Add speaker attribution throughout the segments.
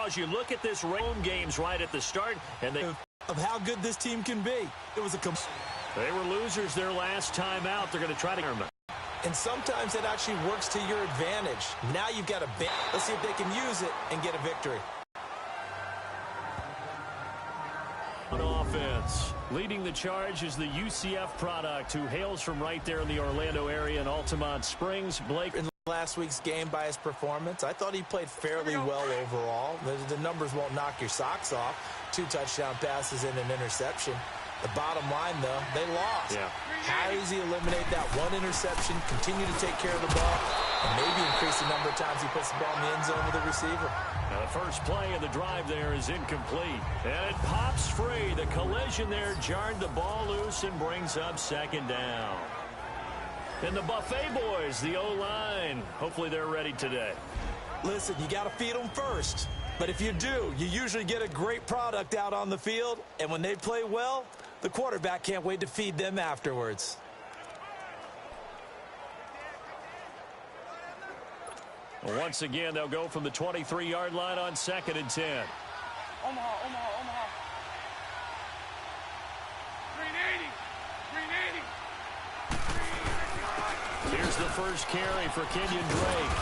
Speaker 1: Charles, you look at this home games right at the start, and they
Speaker 2: of how good this team can be. It was
Speaker 1: they were losers their last time out. They're going to try to earn them.
Speaker 2: And sometimes that actually works to your advantage. Now you've got a let's see if they can use it and get a victory.
Speaker 1: On offense, leading the charge is the UCF product who hails from right there in the Orlando area in Altamont Springs. Blake.
Speaker 2: In last week's game by his performance, I thought he played fairly well overall. The numbers won't knock your socks off. 2 touchdown passes and an interception. The bottom line, though, they lost.
Speaker 1: Yeah.
Speaker 2: How does he eliminate that one interception, continue to take care of the ball, and maybe increase the number of times he puts the ball in the end zone with the receiver?
Speaker 1: Now the first play of the drive there is incomplete. And it pops free. The collision there jarred the ball loose and brings up second down. And the Buffet boys, the O-line, hopefully they're ready today.
Speaker 2: Listen, you got to feed them first. But if you do, you usually get a great product out on the field. And when they play well, the quarterback can't wait to feed them afterwards.
Speaker 1: Once again, they'll go from the 23-yard line on 2nd and 10.
Speaker 3: Omaha. 380.
Speaker 1: Here's the first carry for Kenyon Drake.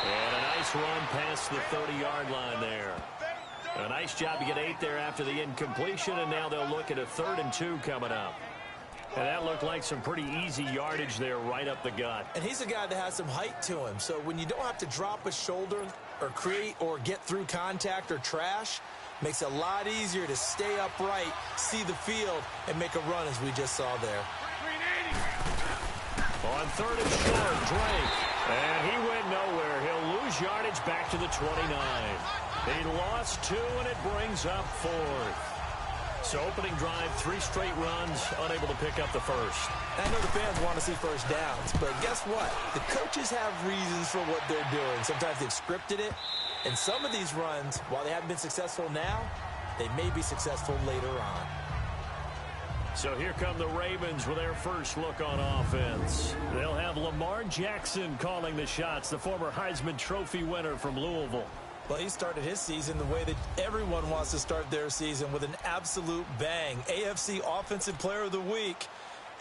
Speaker 1: And a nice run past the 30-yard line there. A nice job to get 8 there after the incompletion, and now they'll look at a 3rd and 2 coming up. And that looked like some pretty easy yardage there right up the gut.
Speaker 2: And he's a guy that has some height to him. So when you don't have to drop a shoulder or create or get through contact or trash, makes it a lot easier to stay upright, see the field, and make a run as we just saw there.
Speaker 1: On 3rd and short, Drake. And he went nowhere. He'll lose yardage back to the 29. He lost 2, and it brings up 4th. So opening drive, 3 straight runs, unable to pick up the first.
Speaker 2: I know the fans want to see first downs, but guess what? The coaches have reasons for what they're doing. Sometimes they've scripted it, and some of these runs, while they haven't been successful now, they may be successful later on.
Speaker 1: So here come the Ravens with their first look on offense. They'll have Lamar Jackson calling the shots, the former Heisman Trophy winner from Louisville.
Speaker 2: Well, he started his season the way that everyone wants to start their season, with an absolute bang. AFC Offensive Player of the Week.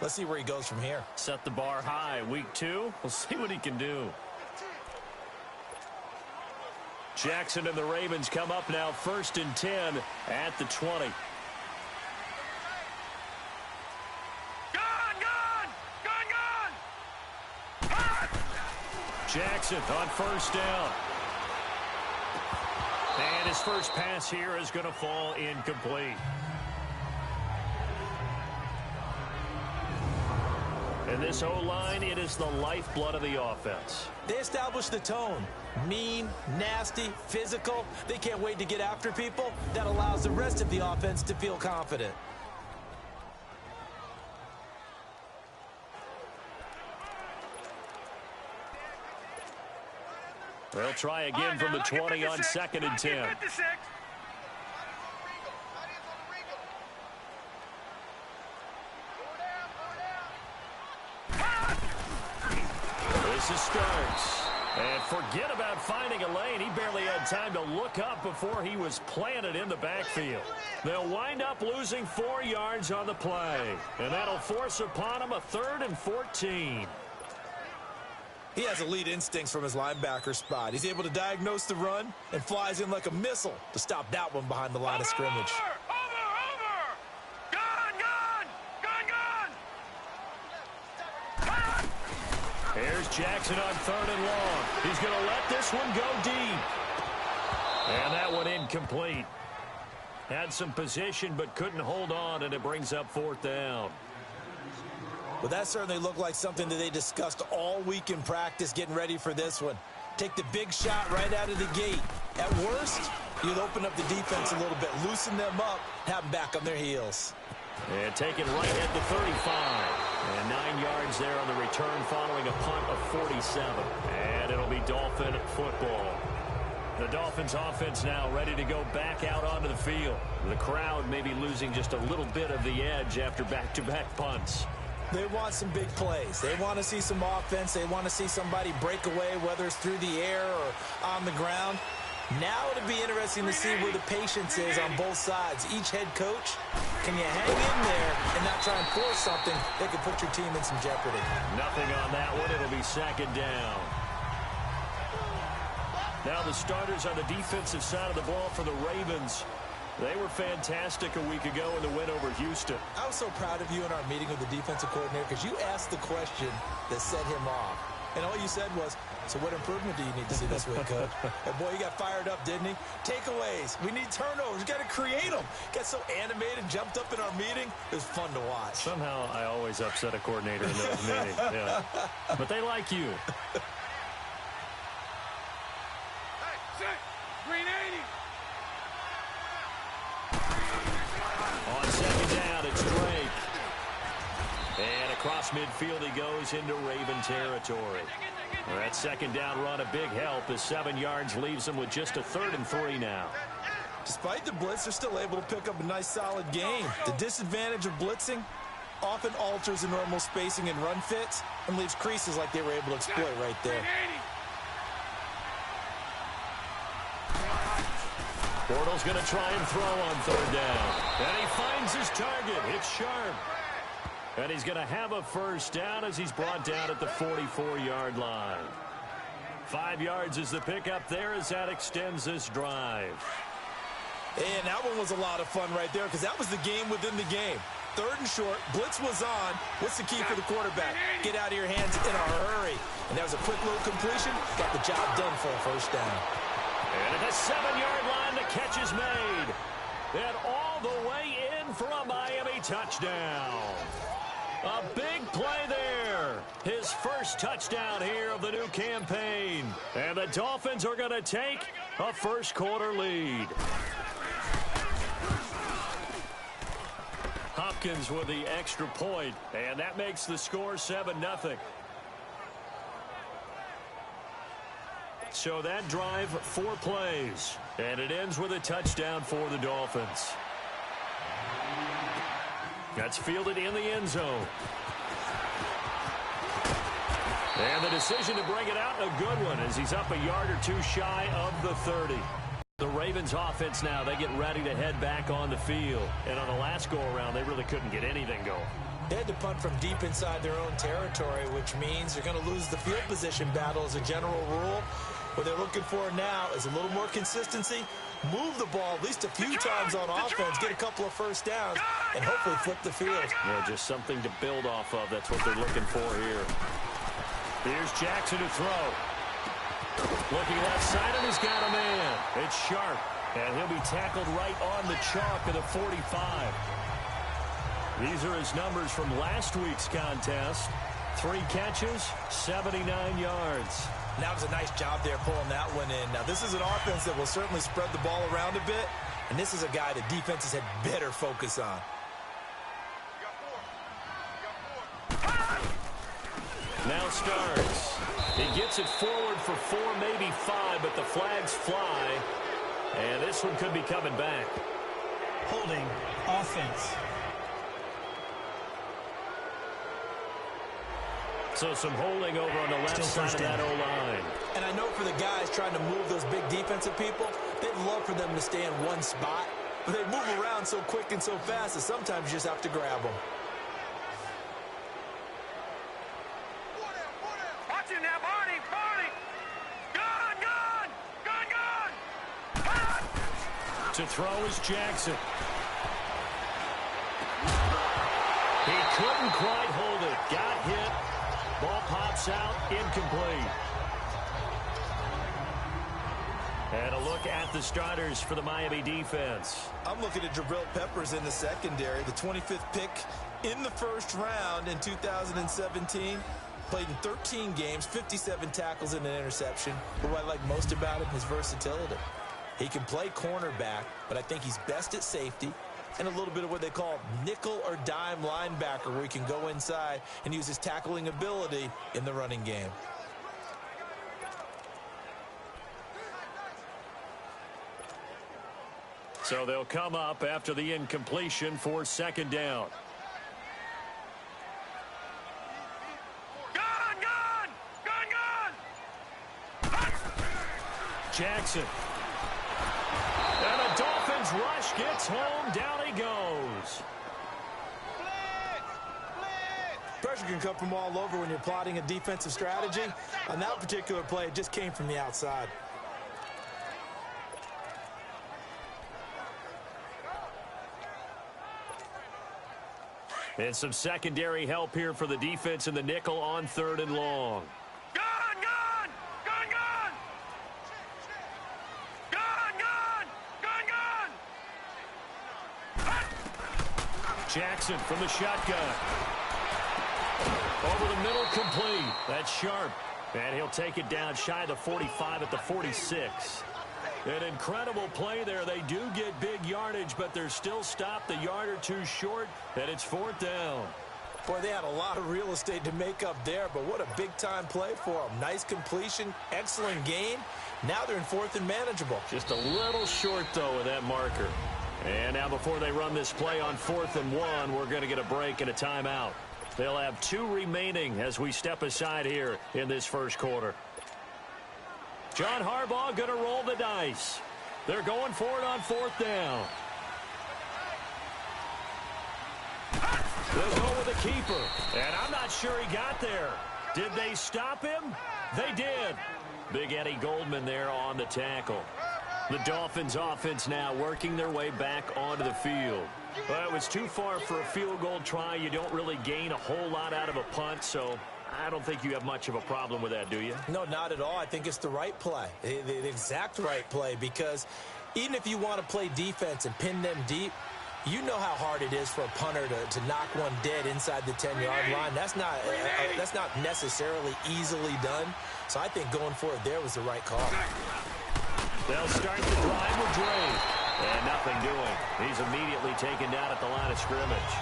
Speaker 2: Let's see where he goes from here.
Speaker 1: Set the bar high. Week 2, we'll see what he can do. Jackson and the Ravens come up now 1st and 10 at the 20. Jackson on 1st down. And his first pass here is going to fall incomplete. And this O-line, it is the lifeblood of the offense.
Speaker 2: They establish the tone. Mean, nasty, physical. They can't wait to get after people. That allows the rest of the offense to feel confident.
Speaker 1: They'll try again from the 20 on 2nd and 10. This is Starks. And forget about finding a lane. He barely had time to look up before he was planted in the backfield. They'll wind up losing 4 yards on the play. And that'll force upon him a 3rd and 14.
Speaker 2: He has elite instincts from his linebacker spot. He's able to diagnose the run and flies in like a missile to stop that one behind the line of scrimmage.
Speaker 1: Here's Jackson on 3rd and long. He's going to let this one go deep. And that one incomplete. Had some position but couldn't hold on, and it brings up 4th down.
Speaker 2: Well, that certainly looked like something that they discussed all week in practice getting ready for this one. Take the big shot right out of the gate. At worst, you'd open up the defense a little bit, loosen them up, have them back on their heels.
Speaker 1: And taken right at the 35. And 9 yards there on the return following a punt of 47. And it'll be Dolphin football. The Dolphins offense now ready to go back out onto the field. The crowd may be losing just a little bit of the edge after back-to-back punts.
Speaker 2: They want some big plays. They want to see some offense. They want to see somebody break away, whether it's through the air or on the ground. Now it'll be interesting to see where the patience is on both sides. Each head coach, can you hang in there and not try and force something that could put your team in some jeopardy?
Speaker 1: Nothing on that one. It'll be second down. Now the starters on the defensive side of the ball for the Ravens. They were fantastic a week ago in the win over Houston.
Speaker 2: I was so proud of you in our meeting with the defensive coordinator because you asked the question that set him off. And all you said was, so what improvement do you need to see this week, Coach? And boy, he got fired up, didn't he? Takeaways. We need turnovers. We got to create them. Got so animated, jumped up in our meeting. It was fun to watch.
Speaker 1: Somehow I always upset a coordinator in those meetings. Yeah. But they like you.
Speaker 3: Hey, set. Green 80.
Speaker 1: On second down, it's Drake. And across midfield he goes into Raven territory. That second down run a big help as 7 yards leaves them with just a 3rd and 3 now.
Speaker 2: Despite the blitz, they're still able to pick up a nice solid game. The disadvantage of blitzing often alters the normal spacing and run fits and leaves creases like they were able to exploit right there.
Speaker 1: Bortles going to try and throw on 3rd down. And he finds his target. It's Sharp. And he's going to have a first down as he's brought down at the 44-yard line. 5 yards is the pickup there as that extends this drive.
Speaker 2: And that one was a lot of fun right there because that was the game within the game. 3rd and short, blitz was on. What's the key for the quarterback? Get out of your hands in a hurry. And that was a quick little completion. Got the job done for a first down.
Speaker 1: And at the 7-yard line, the catch is made. And all the way in for a Miami touchdown. A big play there. His first touchdown here of the new campaign. And the Dolphins are going to take a first-quarter lead. Hopkins with the extra point, and that makes the score 7-0. So that drive, 4 plays, and it ends with a touchdown for the Dolphins. That's fielded in the end zone. And the decision to bring it out, a good one, as he's up a yard or 2 shy of the 30. The Ravens offense now, they get ready to head back on the field. And on the last go-around, they really couldn't get anything going.
Speaker 2: They had to punt from deep inside their own territory, which means they're going to lose the field position battle as a general rule. What they're looking for now is a little more consistency, move the ball at least a few times on offense, get a couple of first downs, and hopefully flip the field.
Speaker 1: Yeah, just something to build off of. That's what they're looking for here. Here's Jackson to throw. Looking left side, and he's got a man. It's Sharp, and he'll be tackled right on the chalk of the 45. These are his numbers from last week's contest. 3 catches, 79 yards.
Speaker 2: And that was a nice job there pulling that one in. Now, this is an offense that will certainly spread the ball around a bit, and this is a guy that defenses had better focus on.
Speaker 1: Now starts. He gets it forward for 4, maybe 5, but the flags fly, and this one could be coming back.
Speaker 4: Holding offense.
Speaker 1: So some holding over on the left side of that O-line.
Speaker 2: And I know for the guys trying to move those big defensive people, they'd love for them to stay in one spot, but they move around so quick and so fast that sometimes you just have to grab them.
Speaker 3: Watch it now, Barney, Barney. Gun.
Speaker 1: To throw is Jackson. He couldn't quite hold it. Got hit. Ball pops out, incomplete. And a look at the starters for the Miami defense.
Speaker 2: I'm looking at Jabril Peppers in the secondary, the 25th pick in the first round in 2017. Played in 13 games, 57 tackles and an interception. But what I like most about him is versatility. He can play cornerback, but I think he's best at safety. And a little bit of what they call nickel or dime linebacker, where he can go inside and use his tackling ability in the running game.
Speaker 1: So they'll come up after the incompletion for second down.
Speaker 3: Gun.
Speaker 1: Jackson rush gets home. Down he goes.
Speaker 2: Pressure can come from all over when you're plotting a defensive strategy. On that particular play, it just came from the outside.
Speaker 1: And some secondary help here for the defense in the nickel on 3rd and long.
Speaker 3: Gun, gun! Gun, gun! Gun, gun! Gun, gun!
Speaker 1: Jackson from the shotgun. Over the middle, complete. That's sharp. And he'll take it down shy of the 45 at the 46. An incredible play there. They do get big yardage, but they're still stopped a yard or two short, and it's 4th down.
Speaker 2: Boy, they had a lot of real estate to make up there, but what a big-time play for them. Nice completion, excellent gain. Now they're in 4th and manageable.
Speaker 1: Just a little short, though, with that marker. And now before they run this play on 4th and 1, we're going to get a break and a timeout. They'll have 2 remaining as we step aside here in this first quarter. John Harbaugh going to roll the dice. They're going for it on 4th down. They'll go with the keeper. And I'm not sure he got there. Did they stop him? They did. Big Eddie Goldman there on the tackle. The Dolphins offense now working their way back onto the field. Well, it was too far for a field goal try. You don't really gain a whole lot out of a punt, so I don't think you have much of a problem with that, do you?
Speaker 2: No, not at all. I think it's the right play, the exact right play, because even if you want to play defense and pin them deep, you know how hard it is for a punter to knock one dead inside the 10-yard line. That's not necessarily easily done. So I think going for it there was the right call.
Speaker 1: They'll start the drive with Dre. And nothing doing. He's immediately taken down at the line of scrimmage.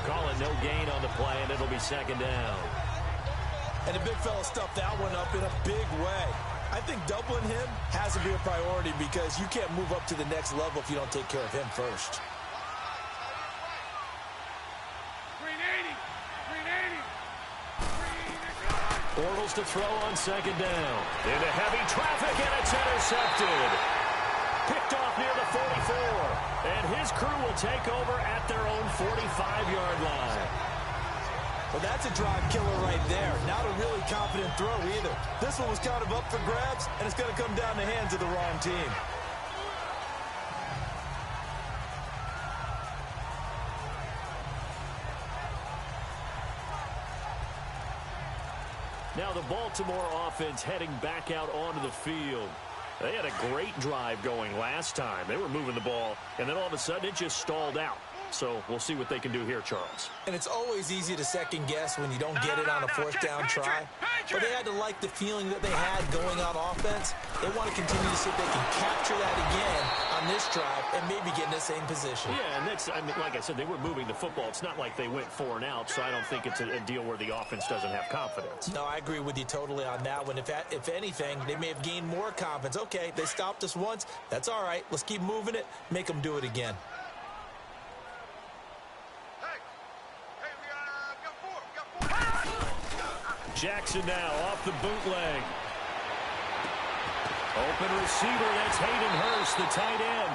Speaker 1: Call it no gain on the play, and it'll be 2nd down.
Speaker 2: And the big fella stuffed that one up in a big way. I think doubling him has to be a priority because you can't move up to the next level if you don't take care of him first.
Speaker 1: Bortles to throw on 2nd down. Into heavy traffic, and it's intercepted. Picked off near the 44. And his crew will take over at their own 45-yard line.
Speaker 2: Well, that's a drive killer right there. Not a really confident throw either. This one was kind of up for grabs, and it's going to come down the hands of the wrong team.
Speaker 1: Now the Baltimore offense heading back out onto the field. They had a great drive going last time. They were moving the ball, and then all of a sudden it just stalled out. So we'll see what they can do here, Charles.
Speaker 2: And it's always easy to second guess when you don't get it on a 4th down try. But they had to like the feeling that they had going on offense. They want to continue to see if they can capture that again on this drive and maybe get in the same position.
Speaker 1: Yeah, and that's, I mean, like I said, they were moving the football. It's not like they went 4 and out, so I don't think it's a deal where the offense doesn't have confidence.
Speaker 2: No, I agree with you totally on that one. If anything, they may have gained more confidence. Okay, they stopped us once. That's all right. Let's keep moving it. Make them do it again.
Speaker 1: Jackson now off the bootleg. Open receiver, that's Hayden Hurst, the tight end.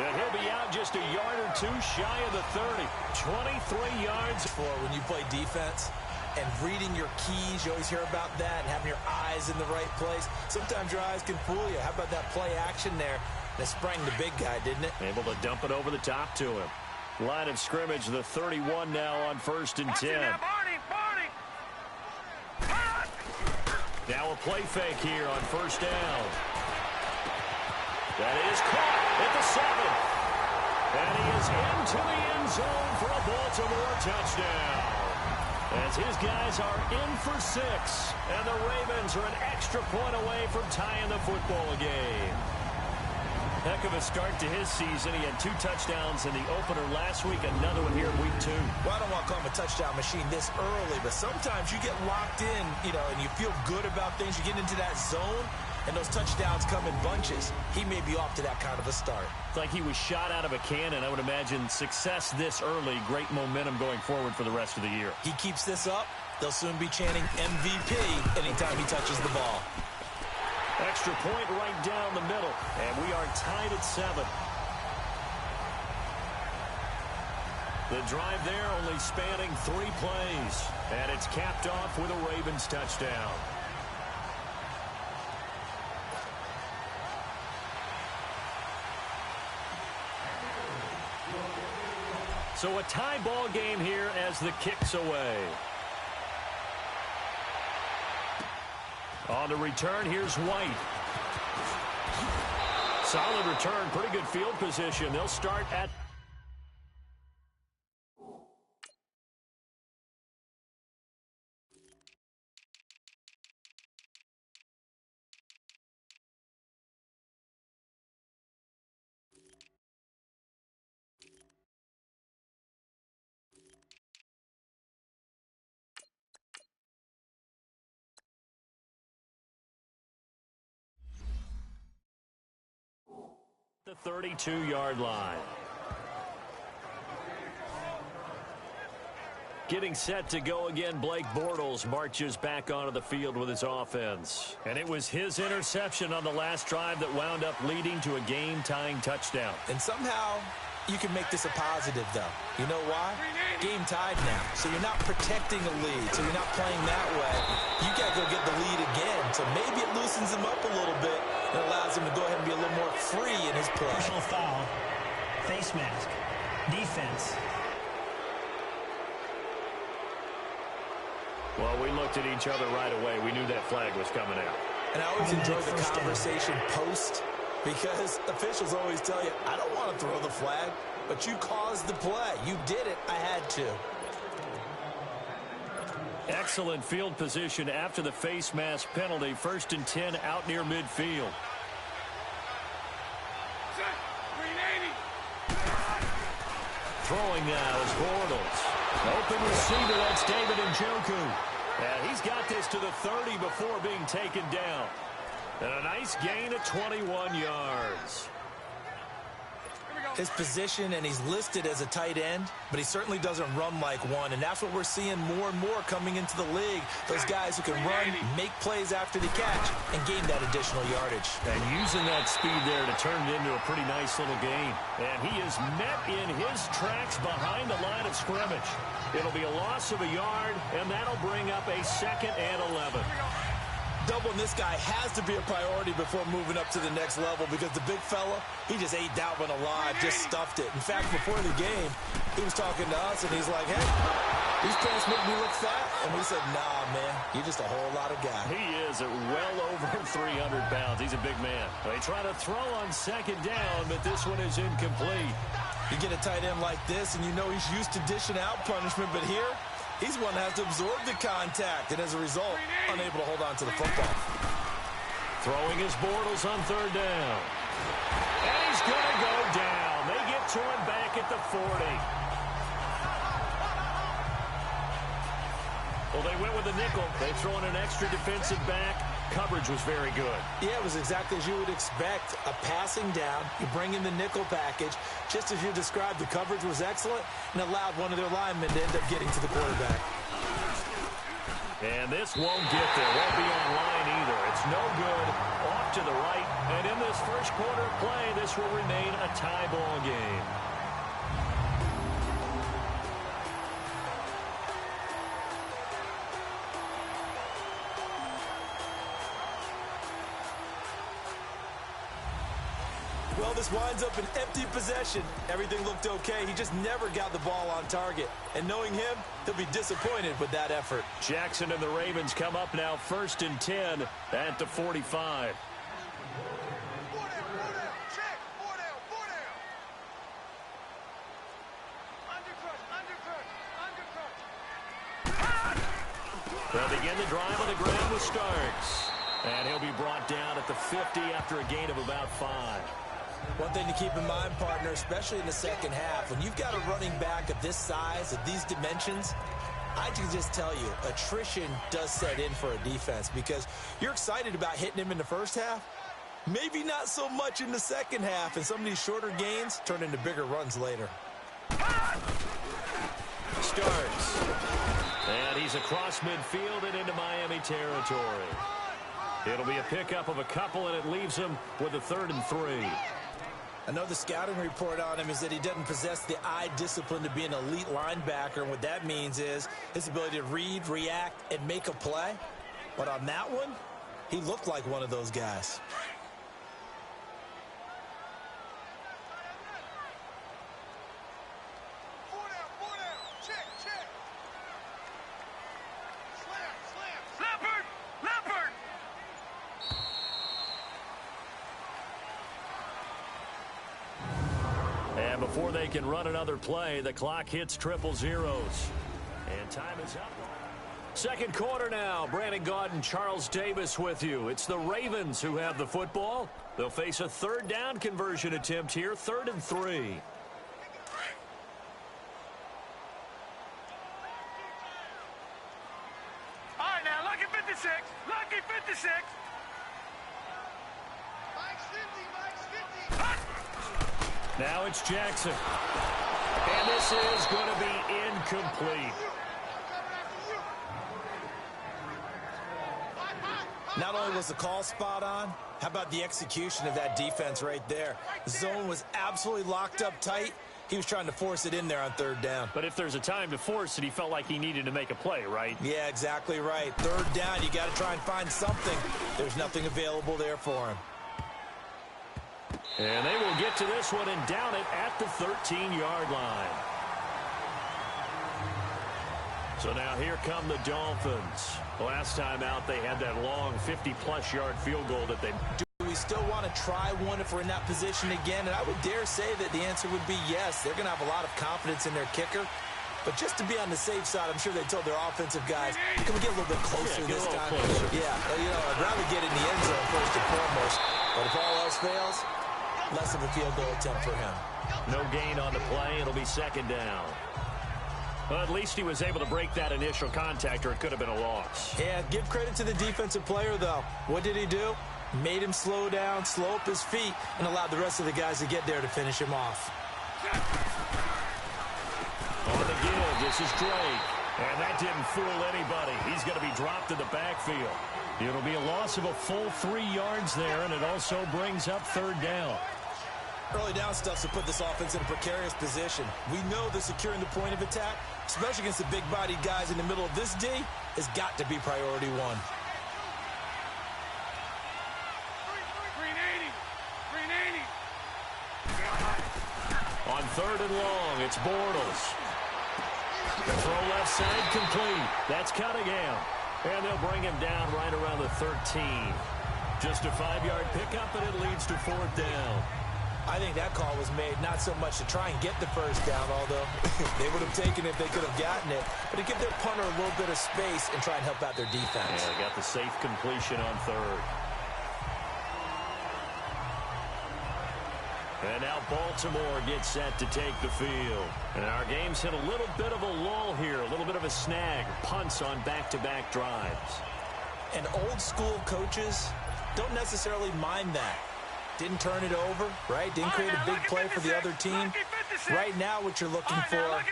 Speaker 1: And he'll be out just a yard or two shy of the 30. 23 yards.
Speaker 2: For when you play defense and reading your keys, you always hear about that, and having your eyes in the right place. Sometimes your eyes can fool you. How about that play action there? That sprang the big guy, didn't it?
Speaker 1: Able to dump it over the top to him. Line of scrimmage, the 31 now on 1st and 10. Now a play fake here on 1st down. That is caught at the 7. And he is into the end zone for a Baltimore touchdown. As his guys are in for 6. And the Ravens are an extra point away from tying the football game. Heck of a start to his season. He had 2 touchdowns in the opener last week. Another one here in week 2.
Speaker 2: Well, I don't want to call him a touchdown machine this early, but sometimes you get locked in, and you feel good about things. You get into that zone, and those touchdowns come in bunches. He may be off to that kind of a start.
Speaker 1: It's like he was shot out of a cannon. I would imagine success this early, great momentum going forward for the rest of the year.
Speaker 2: He keeps this up, they'll soon be chanting MVP anytime he touches the ball.
Speaker 1: Extra point right down the middle, and we are tied at 7. The drive there only spanning 3 plays. And it's capped off with a Ravens touchdown. So a tie ball game here as the kick's away. On the return, here's White. Solid return, pretty good field position. They'll start at... the 32-yard line. Getting set to go again, Blake Bortles marches back onto the field with his offense. And it was his interception on the last drive that wound up leading to a game-tying touchdown.
Speaker 2: And somehow you can make this a positive, though. You know why? Game tied now. So you're not protecting a lead. So you're not playing that way. You got to go get the lead again. So maybe it loosens him up a little bit and allows him to go ahead and be a little more free in his play.
Speaker 4: Personal foul. Face mask. Defense.
Speaker 1: Well, we looked at each other right away. We knew that flag was coming out.
Speaker 2: And I always enjoy the conversation post, because officials always tell you, I don't want to throw the flag, but you caused the play. You did it. I had to.
Speaker 1: Excellent field position after the face mask penalty. 1st and 10 out near midfield. Throwing now is Bortles. Open receiver, that's David Njoku. And he's got this to the 30 before being taken down. And a nice gain of 21 yards.
Speaker 2: His position, and he's listed as a tight end, but he certainly doesn't run like one, and that's what we're seeing more and more coming into the league. Those guys who can run, make plays after the catch, and gain that additional yardage.
Speaker 1: And using that speed there to turn it into a pretty nice little gain. And he is met in his tracks behind the line of scrimmage. It'll be a loss of a yard, and that'll bring up a 2nd and 11.
Speaker 2: Doubling this guy has to be a priority before moving up to the next level, because the big fella, he just ate that one alive, just stuffed it. In fact, before the game, he was talking to us, and he's like, hey, these pants make me look fat. And we said, nah, man, you're just a whole lot of guy.
Speaker 1: He is at well over 300 pounds. He's a big man. They try to throw on 2nd down, but this one is incomplete.
Speaker 2: You get a tight end like this, and you know he's used to dishing out punishment, but here, he's one that has to absorb the contact, and as a result, unable to hold on to the football.
Speaker 1: Throwing his Bortles on 3rd down. And he's going to go down. They get to him back at the 40. Well, they went with a nickel. They throw in an extra defensive back. Coverage was very good.
Speaker 2: Yeah, it was exactly as you would expect. A passing down. You bring in the nickel package. Just as you described, the coverage was excellent and allowed one of their linemen to end up getting to the quarterback.
Speaker 1: And this won't get there. Won't be on line either. It's no good. Off to the right. And in this first quarter of play, this will remain a tie ball game.
Speaker 2: Well, this winds up an empty possession. Everything looked okay. He just never got the ball on target. And knowing him, he'll be disappointed with that effort.
Speaker 1: Jackson and the Ravens come up now 1st and 10 at the 45. They'll begin the drive on the ground with Starks. And he'll be brought down at the 50 after a gain of about 5.
Speaker 2: One thing to keep in mind, partner, especially in the second half, when you've got a running back of this size, of these dimensions, I can just tell you, attrition does set in for a defense, because you're excited about hitting him in the first half, maybe not so much in the second half, and some of these shorter gains turn into bigger runs later.
Speaker 1: Starks. And he's across midfield and into Miami territory. It'll be a pickup of a couple, and it leaves him with a 3rd and 3.
Speaker 2: I know the scouting report on him is that he doesn't possess the eye discipline to be an elite linebacker, and what that means is his ability to read, react, and make a play. But on that one, he looked like one of those guys.
Speaker 1: And before they can run another play, the clock hits 000. And time is up. Second quarter now. Brandon Gaudin and Charles Davis with you. It's the Ravens who have the football. They'll face a third down conversion attempt here, 3rd and 3.
Speaker 3: All right, now, lucky 56. Lucky 56.
Speaker 1: Now it's Jackson. And this is going to be incomplete.
Speaker 2: Not only was the call spot on, how about the execution of that defense right there? The zone was absolutely locked up tight. He was trying to force it in there on 3rd down.
Speaker 1: But if there's a time to force it, he felt like he needed to make a play, right?
Speaker 2: Yeah, exactly right. 3rd down, you got to try and find something. There's nothing available there for him.
Speaker 1: And they will get to this one and down it at the 13-yard line. So now here come the Dolphins. Last time out, they had that long 50-plus yard field goal that they...
Speaker 2: Do we still want to try one if we're in that position again? And I would dare say that the answer would be yes. They're going to have a lot of confidence in their kicker. But just to be on the safe side, I'm sure they told their offensive guys, can we get a little bit closer this time?
Speaker 1: Closer.
Speaker 2: Yeah, you know, I'd rather get in the end zone first and foremost. But if all else fails, less of a field goal attempt for him.
Speaker 1: No gain on the play. It'll be 2nd down. Well, at least he was able to break that initial contact, or it could have been a loss.
Speaker 2: Yeah, give credit to the defensive player, though. What did he do? Made him slow down, slow up his feet, and allowed the rest of the guys to get there to finish him off.
Speaker 1: On the give, this is Drake. And that didn't fool anybody. He's going to be dropped in the backfield. It'll be a loss of a full 3 yards there, and it also brings up 3rd down.
Speaker 2: Early down stuff to put this offense in a precarious position. We know that securing the point of attack, especially against the big-bodied guys in the middle of this D, has got to be priority one.
Speaker 3: Green 80.
Speaker 1: On 3rd and long, it's Bortles. The throw left side complete. That's Cunningham. And they'll bring him down right around the 13. Just a 5-yard pickup, and it leads to 4th down.
Speaker 2: I think that call was made not so much to try and get the first down, although they would have taken it if they could have gotten it, but to give their punter a little bit of space and try and help out their defense.
Speaker 1: Yeah, they got the safe completion on 3rd. And now Baltimore gets set to take the field. And our game's hit a little bit of a lull here, a little bit of a snag. Punts on back-to-back drives.
Speaker 2: And old-school coaches don't necessarily mind that. Didn't turn it over, right? Didn't create a big play for the other team. Right now what you're looking for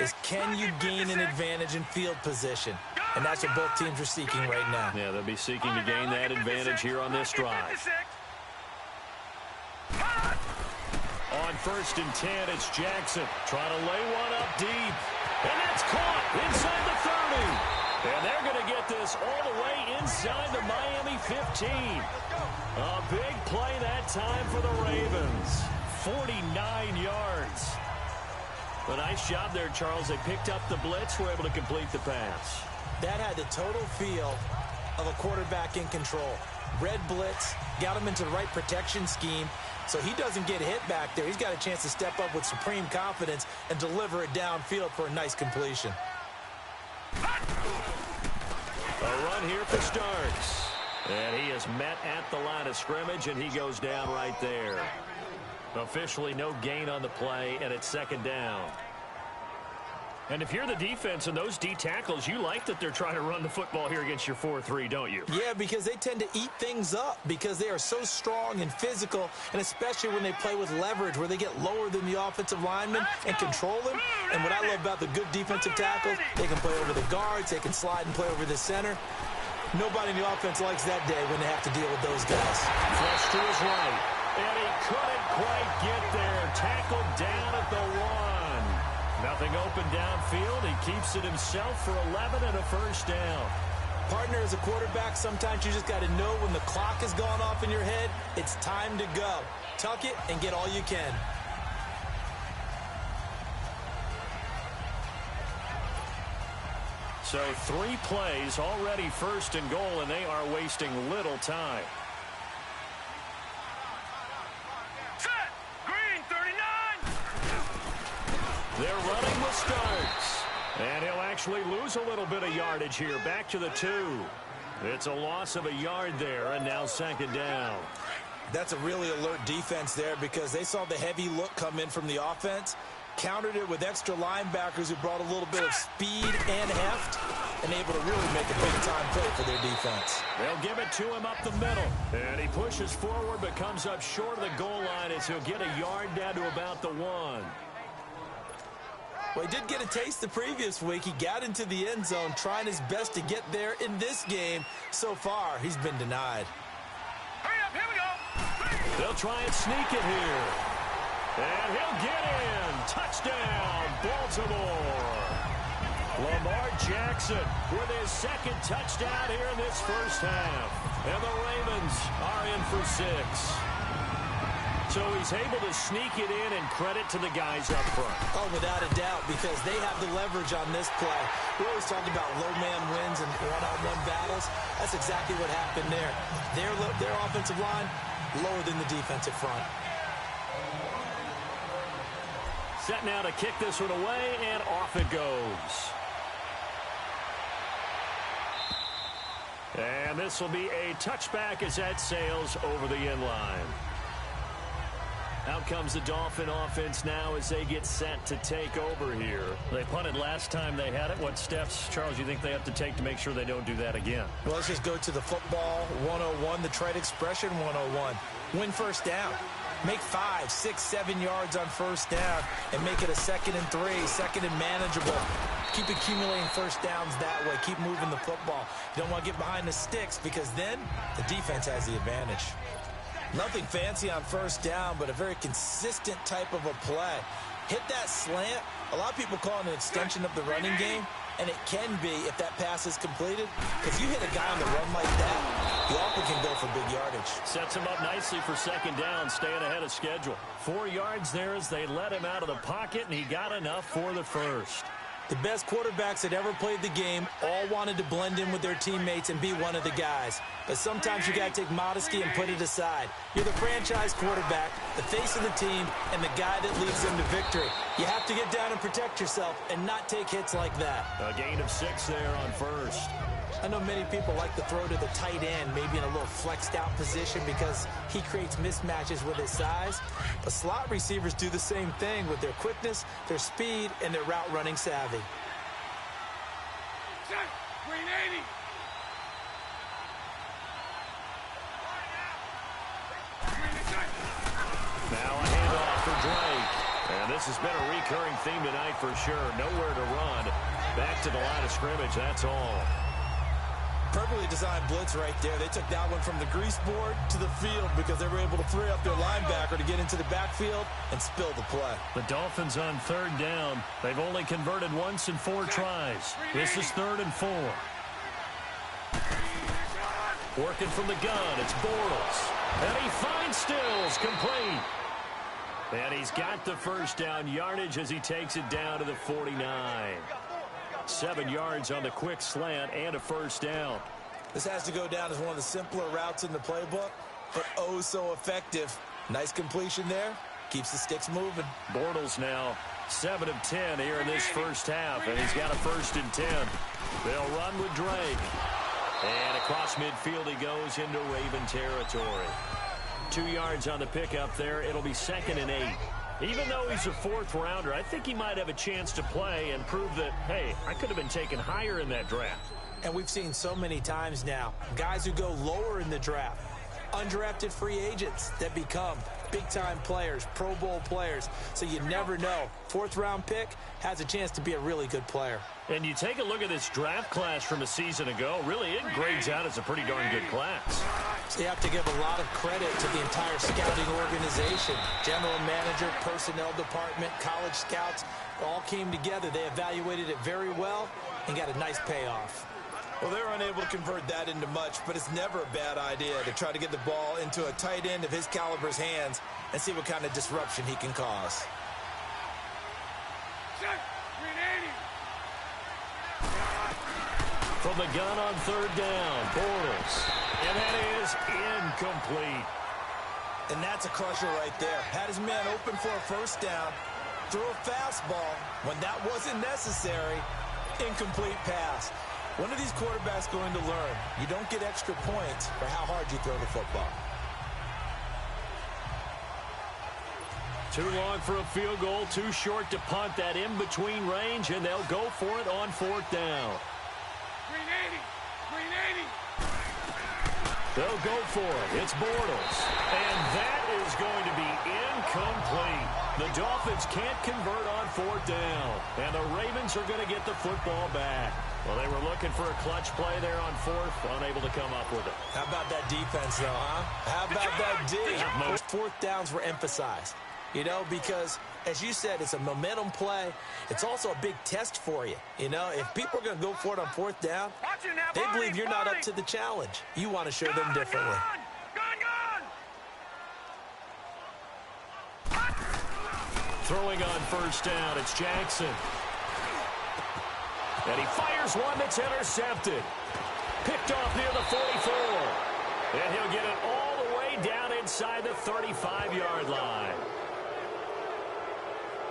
Speaker 2: is, can you gain an advantage in field position? And that's what both teams are seeking right now.
Speaker 1: Yeah, they'll be seeking to gain that advantage here on this drive. On 1st and 10, it's Jackson trying to lay one up deep. And that's caught inside the 30. And they're going to get this all the way inside the Miami 15. A big play that time for the Ravens. 49 yards. A nice job there, Charles. They picked up the blitz, were able to complete the pass.
Speaker 2: That had the total feel of a quarterback in control. Red blitz, got him into the right protection scheme, so he doesn't get hit back there. He's got a chance to step up with supreme confidence and deliver it downfield for a nice completion.
Speaker 1: A run here for Starks. And he is met at the line of scrimmage, and he goes down right there. Officially no gain on the play, and it's 2nd down. And if you're the defense and those D tackles, you like that they're trying to run the football here against your 4-3, don't you?
Speaker 2: Yeah, because they tend to eat things up because they are so strong and physical, and especially when they play with leverage where they get lower than the offensive lineman and control him. And what I love about the good defensive tackles, they can play over the guards, they can slide and play over the center. Nobody in the offense likes that day when they have to deal with those guys.
Speaker 1: Flush to his right, and he couldn't quite get there. Tackled down at the 1. Nothing open downfield. He keeps it himself for 11 and a first down.
Speaker 2: Partner, as a quarterback, sometimes you just got to know when the clock has gone off in your head, it's time to go. Tuck it and get all you can.
Speaker 1: So 3 plays, already first and goal, and they are wasting little time.
Speaker 3: Set. Green, 39.
Speaker 1: They're running the starts. And he'll actually lose a little bit of yardage here. Back to the 2. It's a loss of a yard there, and now second down.
Speaker 2: That's a really alert defense there because they saw the heavy look come in from the offense, countered it with extra linebackers who brought a little bit of speed and heft, and able to really make a big-time play for their defense.
Speaker 1: They'll give it to him up the middle. And he pushes forward but comes up short of the goal line as he'll get a yard down to about the 1.
Speaker 2: Well, he did get a taste the previous week. He got into the end zone trying his best to get there in this game. So far, he's been denied.
Speaker 3: Hurry up, here we go.
Speaker 1: They'll try and sneak it here. And he'll get in. Touchdown, Baltimore. Lamar Jackson with his second touchdown here in this first half. And the Ravens are in for 6. So he's able to sneak it in, and credit to the guys up front.
Speaker 2: Oh, without a doubt, because they have the leverage on this play. We always talk about low man wins and one-on-one battles. That's exactly what happened there. Their offensive line lower than the defensive front.
Speaker 1: Set now to kick this one away, and off it goes. And this will be a touchback as that sails over the end line. Out comes the Dolphin offense now as they get set to take over here. They punted last time they had it. What steps, Charles, you think they have to take to make sure they don't do that again?
Speaker 2: Well, let's just go to the football 101, the trade expression 101. Win first down. Make 5, 6, 7 yards on first down and make it a 2nd and 3, 2nd and manageable. Keep accumulating first downs that way. Keep moving the football. You don't want to get behind the sticks because then the defense has the advantage. Nothing fancy on first down, but a very consistent type of a play. Hit that slant. A lot of people call it an extension of the running game, and it can be if that pass is completed. If you hit a guy on the run like that, you often can go for big yardage.
Speaker 1: Sets him up nicely for second down, staying ahead of schedule. 4 yards there as they let him out of the pocket, and he got enough for the first.
Speaker 2: The best quarterbacks that ever played the game all wanted to blend in with their teammates and be one of the guys. But sometimes you got to take modesty and put it aside. You're the franchise quarterback, the face of the team, and the guy that leads them to victory. You have to get down and protect yourself and not take hits like that.
Speaker 1: A gain of 6 there on first.
Speaker 2: I know many people like to throw to the tight end, maybe in a little flexed out position because he creates mismatches with his size. But slot receivers do the same thing with their quickness, their speed, and their route running savvy.
Speaker 3: Set. Green, 80.
Speaker 1: Now a handoff for Drake. And this has been a recurring theme tonight for sure. Nowhere to run. Back to the line of scrimmage, that's all.
Speaker 2: Perfectly designed blitz right there. They took that one from the grease board to the field because they were able to free up their linebacker to get into the backfield and spill the play.
Speaker 1: The Dolphins on third down. They've only converted once in 4 tries. This is 3rd and 4. Working from the gun, it's Bortles. And he finds Stills, complete. And he's got the first down yardage as he takes it down to the 49. 7 yards on the quick slant and a first down.
Speaker 2: This has to go down as one of the simpler routes in the playbook, but oh so effective. Nice completion there. Keeps the sticks moving.
Speaker 1: Bortles now 7 of 10 here in this first half, and he's got a 1st and 10. They'll run with Drake. And across midfield he goes into Raven territory. 2 yards on the pickup there. It'll be 2nd and 8. Even though he's a 4th rounder, I think he might have a chance to play and prove that, hey, I could have been taken higher in that draft.
Speaker 2: And we've seen so many times now, guys who go lower in the draft, undrafted free agents that become big-time players, Pro Bowl players. So you never know. 4th round pick has a chance to be a really good player.
Speaker 1: And you take a look at this draft class from a season ago, really it grades out as a pretty darn good class.
Speaker 2: So you have to give a lot of credit to the entire scouting organization. General manager, personnel department, college scouts, all came together. They evaluated it very well and got a nice payoff. Well, they were unable to convert that into much, but it's never a bad idea to try to get the ball into a tight end of his caliber's hands and see what kind of disruption he can cause.
Speaker 1: From the gun on third down, Bortles. And that is incomplete.
Speaker 2: And that's a crusher right there. Had his man open for a first down, threw a fastball when that wasn't necessary, incomplete pass. When are these quarterbacks going to learn? You don't get extra points for how hard you throw the football.
Speaker 1: Too long for a field goal, too short to punt. That in-between range, and they'll go for it on fourth down.
Speaker 3: Green 80. Green 80.
Speaker 1: They'll go for it. It's Bortles. And that is going to be incomplete. The Dolphins can't convert on fourth down. And the Ravens are going to get the football back. Well, they were looking for a clutch play there on fourth, unable to come up with it.
Speaker 2: How about that defense, though, huh? How about that D? Most fourth downs were emphasized, you know, because, as you said, it's a momentum play. It's also a big test for you. You know, if people are going to go for it on fourth down, they believe you're not up to the challenge. You want to show them differently.
Speaker 1: Throwing on first down, it's Jackson. And he fires one that's intercepted. Picked off near the 44. And he'll get it all the way down inside the 35-yard line.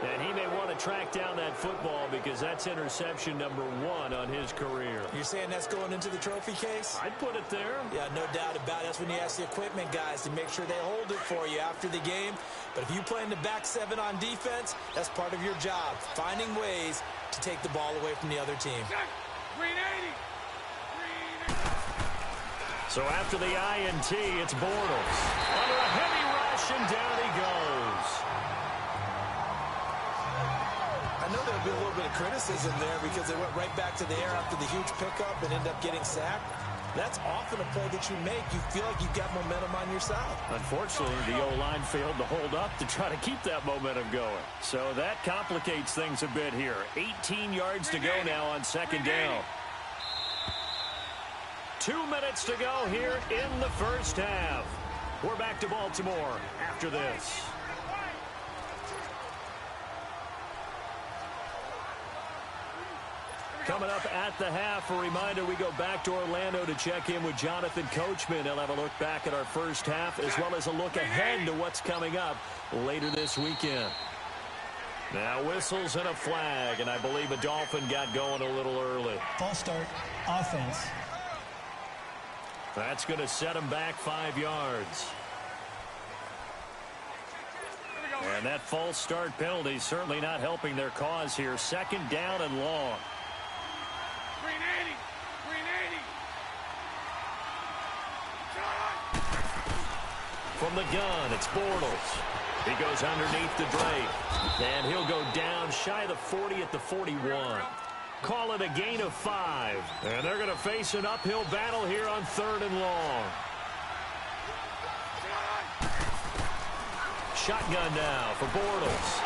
Speaker 1: And he may want to track down that football because that's interception number 1 on his career.
Speaker 2: You're saying that's going into the trophy case?
Speaker 1: I'd put it there.
Speaker 2: Yeah, no doubt about it. That's when you ask the equipment guys to make sure they hold it for you after the game. But if you play in the back 7 on defense, that's part of your job, finding ways to take the ball away from the other team.
Speaker 3: Green 80.
Speaker 1: So after the INT, it's Bortles. Under a heavy rush, and down he goes.
Speaker 2: I know there'll be a little bit of criticism there because they went right back to the air after the huge pickup and ended up getting sacked. That's often a play that you make. You feel like you've got momentum on your side.
Speaker 1: Unfortunately, the O-line failed to hold up to try to keep that momentum going. So that complicates things a bit here. 18 yards to go now on second down. 2 minutes to go here in the first half. We're back to Baltimore after this. Coming up at the half, a reminder, we go back to Orlando to check in with Jonathan Coachman. He'll have a look back at our first half as well as a look ahead to what's coming up later this weekend. Now whistles and a flag, and I believe a Dolphin got going a little early.
Speaker 4: False start, offense.
Speaker 1: That's going to set him back 5 yards. And that false start penalty certainly not helping their cause here. Second down and long.
Speaker 3: Green 80. Green 80.
Speaker 1: From the gun, it's Bortles. He goes underneath the Drake. And he'll go down shy of the 40 at the 41. Call it a gain of 5. And they're going to face an uphill battle here on third and long. Shotgun now for Bortles.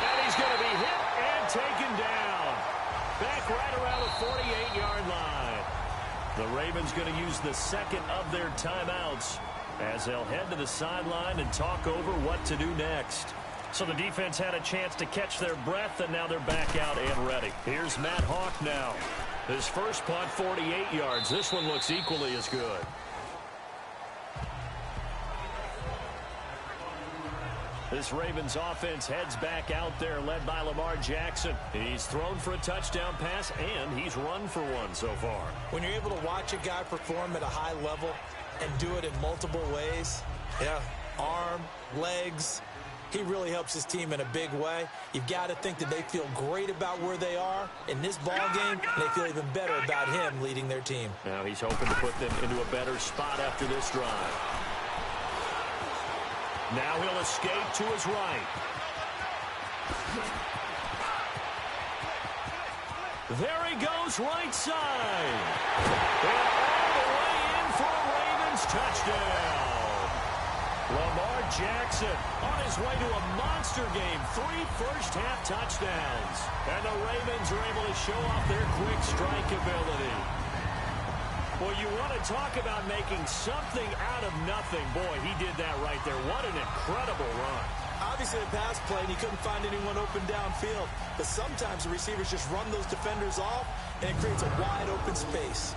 Speaker 1: And he's going to be hit and taken down. Back right around the 48-yard line. The Ravens going to use the second of their timeouts as they'll head to the sideline and talk over what to do next. So the defense had a chance to catch their breath, and now they're back out and ready. Here's Matt Hawk now. His first punt, 48 yards. This one looks equally as good. This Ravens offense heads back out there, led by Lamar Jackson. He's thrown for a touchdown pass, and he's run for one so far.
Speaker 2: When you're able to watch a guy perform at a high level and do it in multiple ways, arm, legs, he really helps his team in a big way. You've got to think that they feel great about where they are in this ball game, and they feel even better about him leading their team.
Speaker 1: Now he's hoping to put them into a better spot after this drive. Now he'll escape to his right. There he goes, right side. And all the way in for a Ravens Ravens touchdown. Lamar Jackson on his way to a monster game. 3 first-half touchdowns. And the Ravens are able to show off their quick strike ability. Well, you want to talk about making something out of nothing. Boy, he did that right there. What an incredible run.
Speaker 2: Obviously, a pass play, and he couldn't find anyone open downfield. But sometimes the receivers just run those defenders off, and it creates a wide open space.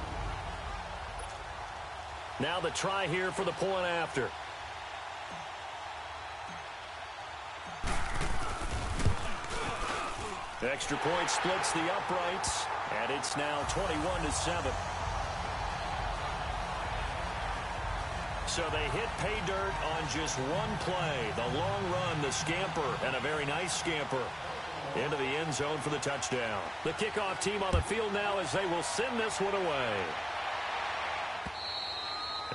Speaker 1: Now the try here for the point after. Extra point splits the uprights, and it's now 21-7. So they hit pay dirt on just one play. The long run, the scamper, and a very nice scamper into the end zone for the touchdown. The kickoff team on the field now as they will send this one away.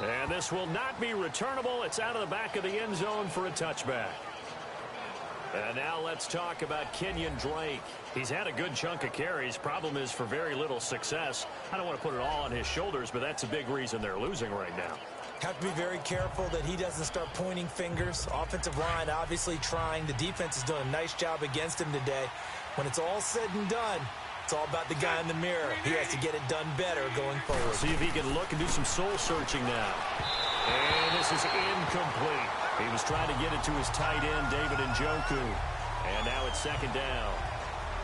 Speaker 1: And this will not be returnable. It's out of the back of the end zone for a touchback. And now let's talk about Kenyon Drake. He's had a good chunk of carries. Problem is for very little success. I don't want to put it all on his shoulders, but that's a big reason they're losing right now.
Speaker 2: Have to be very careful that he doesn't start pointing fingers. Offensive line obviously trying. The defense has done a nice job against him today. When it's all said and done, it's all about the guy in the mirror. He has to get it done better going forward.
Speaker 1: See if he can look and do some soul searching now. And this is incomplete. He was trying to get it to his tight end, David Njoku. And now it's second down.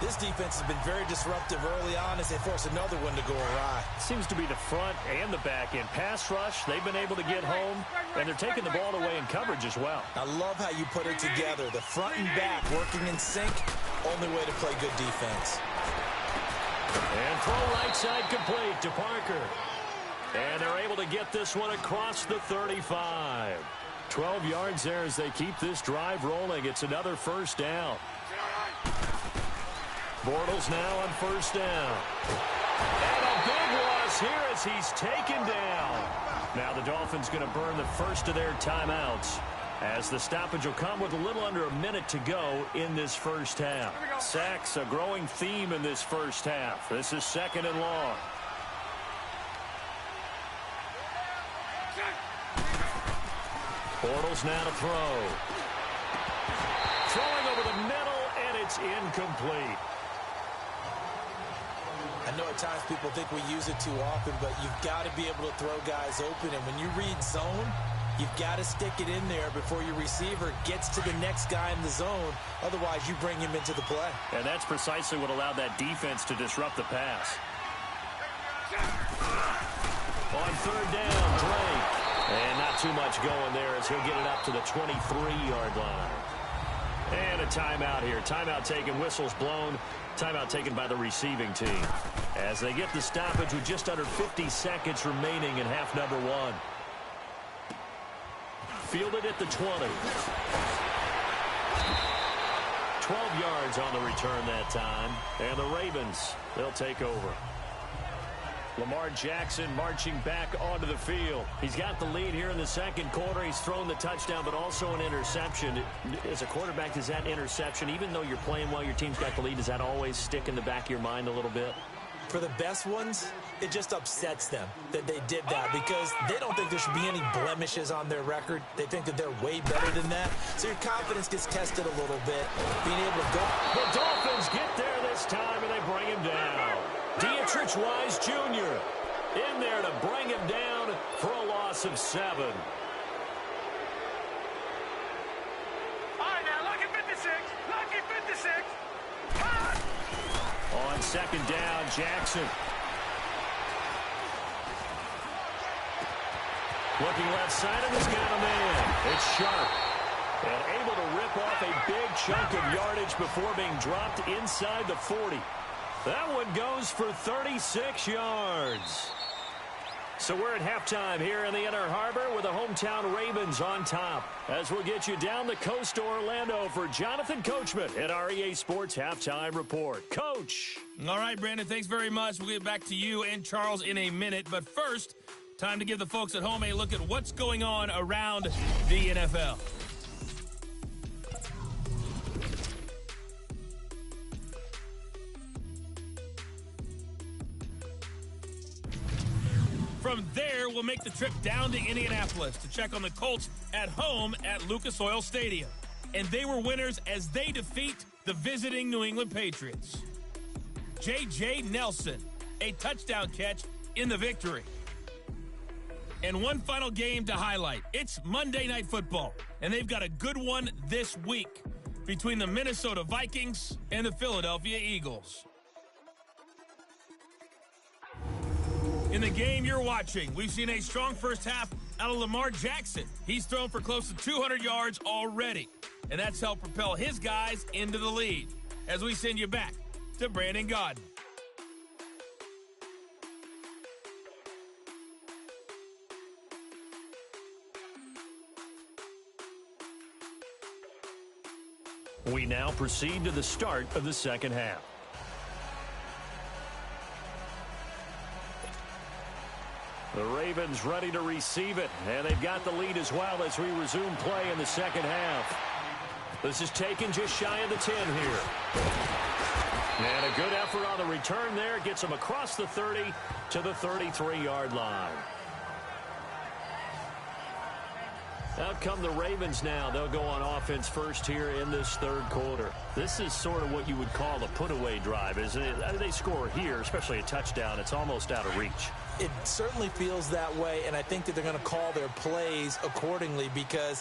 Speaker 2: This defense has been very disruptive early on as they force another one to go awry.
Speaker 1: Seems to be the front and the back end. Pass rush, they've been able to get home, and they're taking the ball away in coverage as well.
Speaker 2: I love how you put it together. The front and back working in sync, only way to play good defense.
Speaker 1: And throw right side complete to Parker. And they're able to get this one across the 35. 12 yards there as they keep this drive rolling. It's another first down. Bortles now on first down. And a big loss here as he's taken down. Now the Dolphins going to burn the first of their timeouts as the stoppage will come with a little under a minute to go in this first half. Sacks, a growing theme in this first half. This is second and long. Bortles now to throw. Throwing over the middle, and it's incomplete.
Speaker 2: I know at times people think we use it too often, but you've got to be able to throw guys open. And when you read zone, you've got to stick it in there before your receiver gets to the next guy in the zone. Otherwise, you bring him into the play.
Speaker 1: And that's precisely what allowed that defense to disrupt the pass. On third down, Drake. And not too much going there as he'll get it up to the 23-yard line. And a timeout here. Timeout taken, whistles blown. Timeout taken by the receiving team. As they get the stoppage with just under 50 seconds remaining in half number one. Fielded at the 20. 12 yards on the return that time. And the Ravens, they'll take over. Lamar Jackson marching back onto the field. He's got the lead here in the second quarter. He's thrown the touchdown, but also an interception. As a quarterback, does that interception, even though you're playing well, your team's got the lead, does that always stick in the back of your mind a little bit?
Speaker 2: For the best ones, it just upsets them that they did that because they don't think there should be any blemishes on their record. They think that they're way better than that. So your confidence gets tested a little bit. Being able to go.
Speaker 1: The Dolphins get there this time, and they bring him down. Dietrich Wise Jr. in there to bring him down for a loss of 7.
Speaker 3: All right, now, lucky 56. Lucky 56.
Speaker 1: On second down, Jackson. Looking left side, and he's got a man. It's Sharp. And able to rip off a big chunk of yardage before being dropped inside the 40. That one goes for 36 yards. So we're at halftime here in the Inner Harbor with the hometown Ravens on top. As we'll get you down the coast to Orlando for Jonathan Coachman at our EA Sports Halftime Report. Coach.
Speaker 5: All right, Brandon, thanks very much. We'll get back to you and Charles in a minute. But first, time to give the folks at home a look at what's going on around the NFL. from there, we'll make the trip down to Indianapolis to check on the Colts at home at Lucas Oil Stadium. And they were winners as they defeat the visiting New England Patriots. J.J. Nelson, a touchdown catch in the victory. And one final game to highlight. It's Monday Night Football, and they've got a good one this week between the Minnesota Vikings and the Philadelphia Eagles. In the game you're watching, we've seen a strong first half out of Lamar Jackson. He's thrown for close to 200 yards already, and that's helped propel his guys into the lead. As we send you back to Brandon Gaudin.
Speaker 1: We now proceed to the start of the second half. The Ravens ready to receive it, and they've got the lead as well as we resume play in the second half. This is taken just shy of the 10 here. And a good effort on the return there. Gets them across the 30 to the 33-yard line. Out come the Ravens now. They'll go on offense first here in this third quarter. This is sort of what you would call a put-away drive, isn't it? They score here, especially a touchdown. It's almost out of reach.
Speaker 2: It certainly feels that way, and I think that they're going to call their plays accordingly because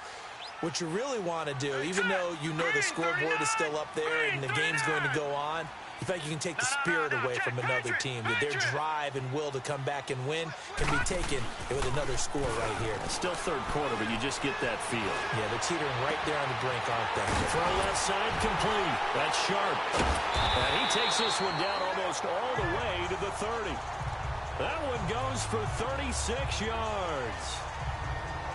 Speaker 2: what you really want to do, even though you know the scoreboard is still up there and the game's going to go on, in fact, you can take the spirit away from another team. That their drive and will to come back and win can be taken with another score right here.
Speaker 1: Still third quarter, but you just get that feel.
Speaker 2: Yeah, they're teetering right there on the brink, aren't they?
Speaker 1: Throw left side complete. That's sharp. And he takes this one down almost all the way to the 30. That one goes for 36 yards.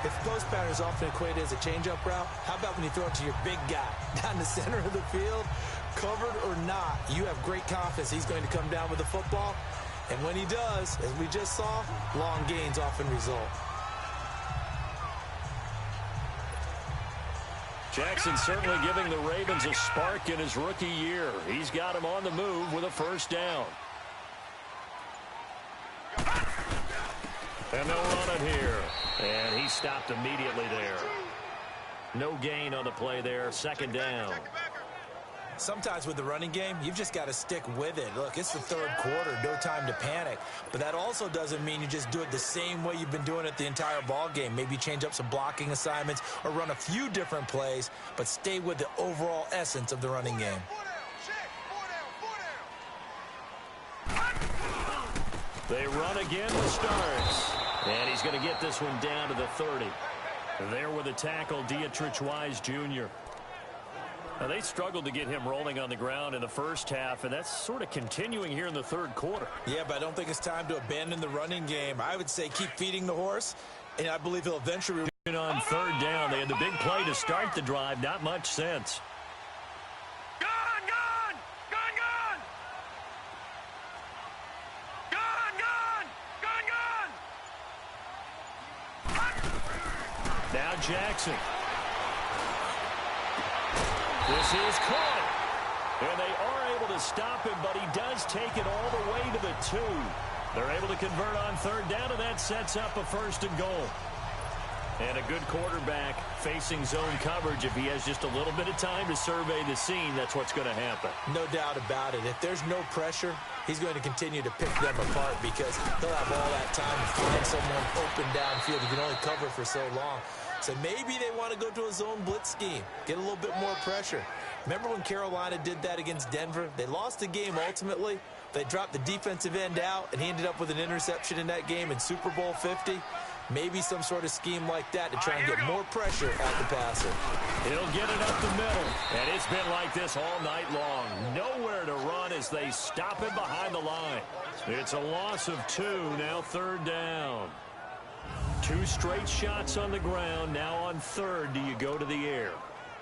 Speaker 2: If post pattern is often equated as a change-up route, how about when you throw it to your big guy down the center of the field? Covered or not, you have great confidence he's going to come down with the football. And when he does, as we just saw, long gains often result.
Speaker 1: Jackson certainly giving the Ravens a spark in his rookie year. He's got him on the move with a first down. And they'll run it here. And he stopped immediately there. No gain on the play there. Second down.
Speaker 2: Sometimes with the running game, you've just got to stick with it. Look, it's the third quarter, no time to panic. But that also doesn't mean you just do it the same way you've been doing it the entire ball game. Maybe change up some blocking assignments or run a few different plays, but stay with the overall essence of the running game.
Speaker 1: They run again to Starks. And he's going to get this one down to the 30. There with a tackle, Dietrich Wise Jr. Now, they struggled to get him rolling on the ground in the first half, and that's sort of continuing here in the third quarter.
Speaker 2: Yeah, but I don't think it's time to abandon the running game. I would say keep feeding the horse, and I believe he'll eventually...
Speaker 1: On third down, they had the big play to start the drive. Not much sense. Now Jackson. This is caught. And they are able to stop him, but he does take it all the way to the 2. They're able to convert on third down, and that sets up a first and goal. And a good quarterback facing zone coverage. If he has just a little bit of time to survey the scene, that's what's going to happen.
Speaker 2: No doubt about it. If there's no pressure, he's going to continue to pick them apart because he'll have all that time to find someone open downfield. He can only cover for so long. So maybe they want to go to a zone blitz scheme, get a little bit more pressure. Remember when Carolina did that against Denver? They lost the game ultimately. They dropped the defensive end out, and he ended up with an interception in that game in Super Bowl 50. Maybe some sort of scheme like that to try and get more pressure at the passer.
Speaker 1: He'll get it up the middle, and it's been like this all night long. Nowhere to run as they stop him behind the line. It's a loss of 2, now third down. 2 straight shots on the ground. Now on third, do you go to the air?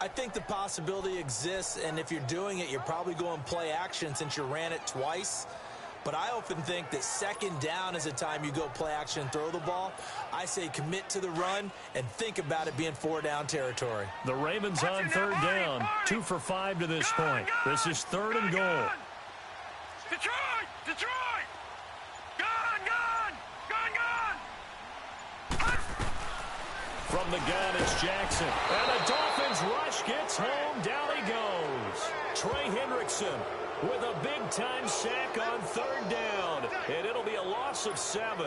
Speaker 2: I think the possibility exists, and if you're doing it, you're probably going play action since you ran it twice. But I often think that second down is a time you go play action and throw the ball. I say commit to the run and think about it being 4-down territory.
Speaker 1: The Ravens on third down, 2 for 5 to this point. This is third and goal.
Speaker 3: Detroit! Detroit! Gone! Gone! Gone! Gone!
Speaker 1: From the gun, it's Jackson. And the Dolphins rush gets home. Down he goes. Trey Hendrickson with a big-time sack on third down. And it'll be a loss of 7.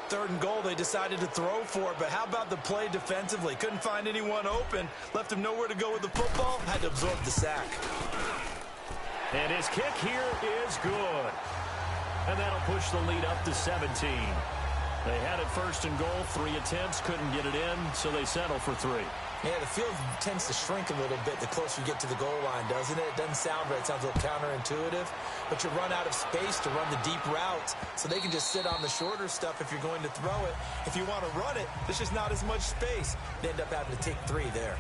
Speaker 2: 3rd and goal, they decided to throw for it, but how about the play defensively? Couldn't find anyone open, left him nowhere to go with the football, had to absorb the sack.
Speaker 1: And his kick here is good. And that'll push the lead up to 17. They had it 1st and goal, 3 attempts, couldn't get it in, so they settle for 3.
Speaker 2: Yeah, the field tends to shrink a little bit the closer you get to the goal line, doesn't it? It doesn't sound right. It sounds a little counterintuitive. But you run out of space to run the deep routes, so they can just sit on the shorter stuff if you're going to throw it. If you want to run it, there's just not as much space. They end up having to take 3 there.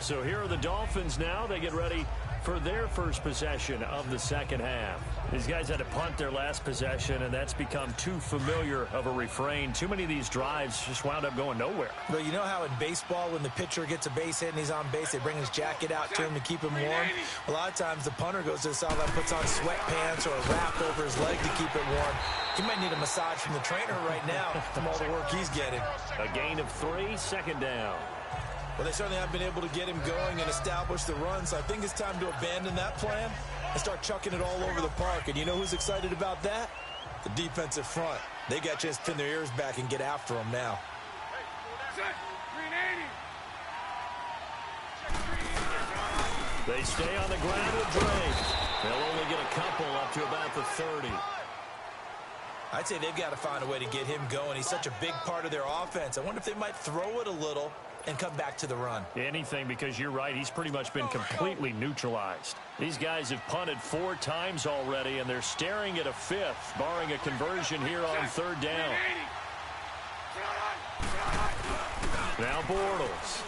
Speaker 1: So here are the Dolphins now. They get ready for their first possession of the second half. These guys had to punt their last possession, and that's become too familiar of a refrain. Too many of these drives just wound up going nowhere.
Speaker 2: Well, you know how in baseball, when the pitcher gets a base hit and he's on base, they bring his jacket out to him to keep him warm? A lot of times the punter goes to the sideline, puts on sweatpants or a wrap over his leg to keep it warm. He might need a massage from the trainer right now from all the work he's getting.
Speaker 1: A gain of 3, 2nd down.
Speaker 2: Well, they certainly haven't been able to get him going and establish the run, so I think it's time to abandon that plan and start chucking it all over the park. And you know who's excited about that? The defensive front. They got a chance to pin their ears back and get after him now.
Speaker 1: They stay on the ground with Drake. They'll only get a couple up to about the 30.
Speaker 2: I'd say they've got to find a way to get him going. He's such a big part of their offense. I wonder if they might throw it a little and come back to the run.
Speaker 1: Anything, because you're right, he's pretty much been completely neutralized. These guys have punted 4 times already, and they're staring at a 5th, barring a conversion here on 3rd down. Now Bortles.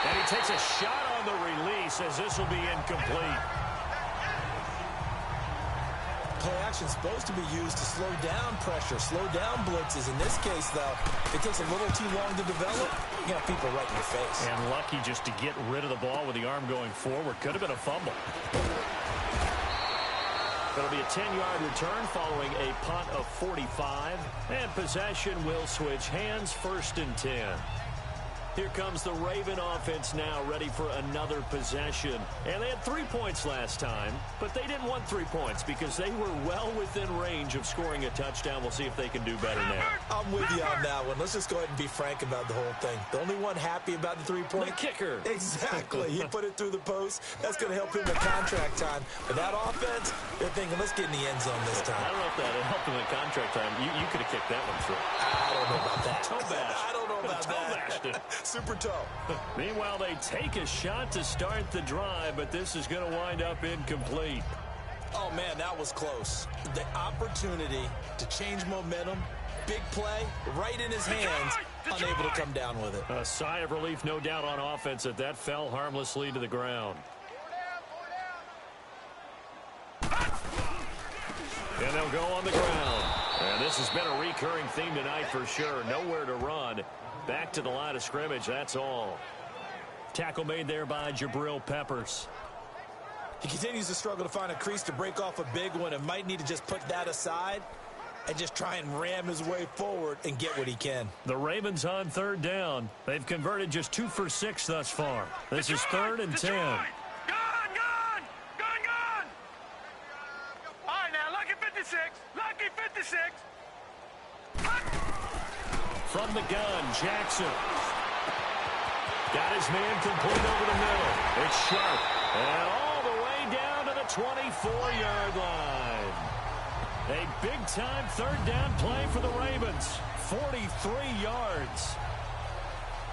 Speaker 1: And he takes a shot on the release as this will be incomplete.
Speaker 2: Play action supposed to be used to slow down pressure, slow down blitzes. In this case, though, it takes a little too long to develop. You got people right in your face.
Speaker 1: And lucky just to get rid of the ball with the arm going forward. Could have been a fumble. It'll be a 10-yard return following a punt of 45. And possession will switch hands, 1st and 10. Here comes the Raven offense now, ready for another possession. And they had 3 points last time, but they didn't want 3 points because they were well within range of scoring a touchdown. We'll see if they can do better now.
Speaker 2: I'm with you on that one. Let's just go ahead and be frank about the whole thing. The only one happy about the 3-point?
Speaker 1: The kicker.
Speaker 2: Exactly. He put it through the post. That's going to help him in contract time. But that offense, they're thinking, let's get in the end zone this time.
Speaker 1: I don't know if that helped him in contract time. You could have kicked that one through.
Speaker 2: I don't know about that.
Speaker 1: Toe bash.
Speaker 2: I don't know about
Speaker 1: toe
Speaker 2: that.
Speaker 1: bashed it.
Speaker 2: Super toe.
Speaker 1: Meanwhile, they take a shot to start the drive, but this is going to wind up incomplete.
Speaker 2: Oh, man, that was close. The opportunity to change momentum, big play, right in his hands, unable to come down with it.
Speaker 1: A sigh of relief, no doubt, on offense that fell harmlessly to the ground. And they'll go on the ground. And this has been a recurring theme tonight for sure. Nowhere to run. Back to the line of scrimmage, that's all. Tackle made there by Jabril Peppers.
Speaker 2: He continues to struggle to find a crease to break off a big one and might need to just put that aside and just try and ram his way forward and get what he can.
Speaker 1: The Ravens on 3rd down. They've converted just 2 for 6 thus far. This is 3rd and 10.
Speaker 3: Gone! All right, now, lucky 56. Lucky 56.
Speaker 1: From the gun, Jackson. Got his man complete over the middle. It's sharp. And all the way down to the 24-yard line. A big-time 3rd down play for the Ravens. 43 yards.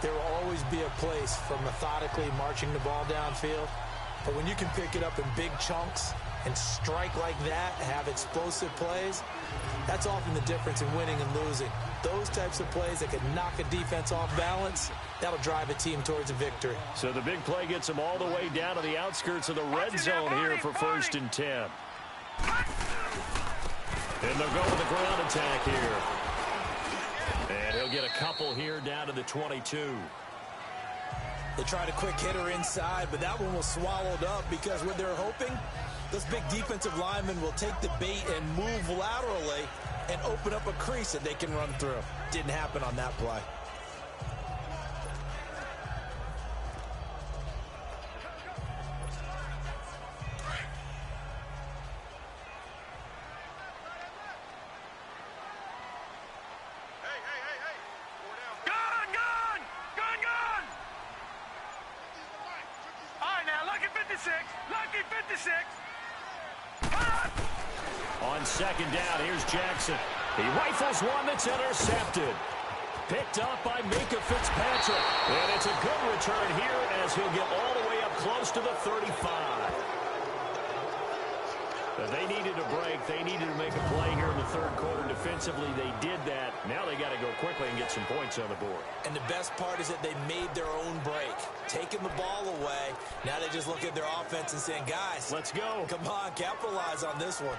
Speaker 2: There will always be a place for methodically marching the ball downfield. But when you can pick it up in big chunks and strike like that, have explosive plays, that's often the difference in winning and losing. Those types of plays that can knock a defense off balance, that'll drive a team towards a victory.
Speaker 1: So the big play gets them all the way down to the outskirts of the red zone here for 1st and 10. And they'll go with the ground attack here. And he'll get a couple here down to the 22.
Speaker 2: They tried a quick hitter inside, but that one was swallowed up because what they're hoping, those big defensive linemen will take the bait and move laterally and open up a crease that they can run through. Didn't happen on that play.
Speaker 3: Lucky 56.
Speaker 1: On second down, here's Jackson. He rifles one that's intercepted. Picked up by Minka Fitzpatrick. And it's a good return here as he'll get all the way up close to the 35. But they needed a break. They needed to make a play here in the third quarter. Defensively, they did that. Now they got to go quickly and get some points on the board.
Speaker 2: And the best part is that they made their own break. Taking the ball away. Now they just look at their offense and saying, guys,
Speaker 1: let's go.
Speaker 2: Come on, capitalize on this one.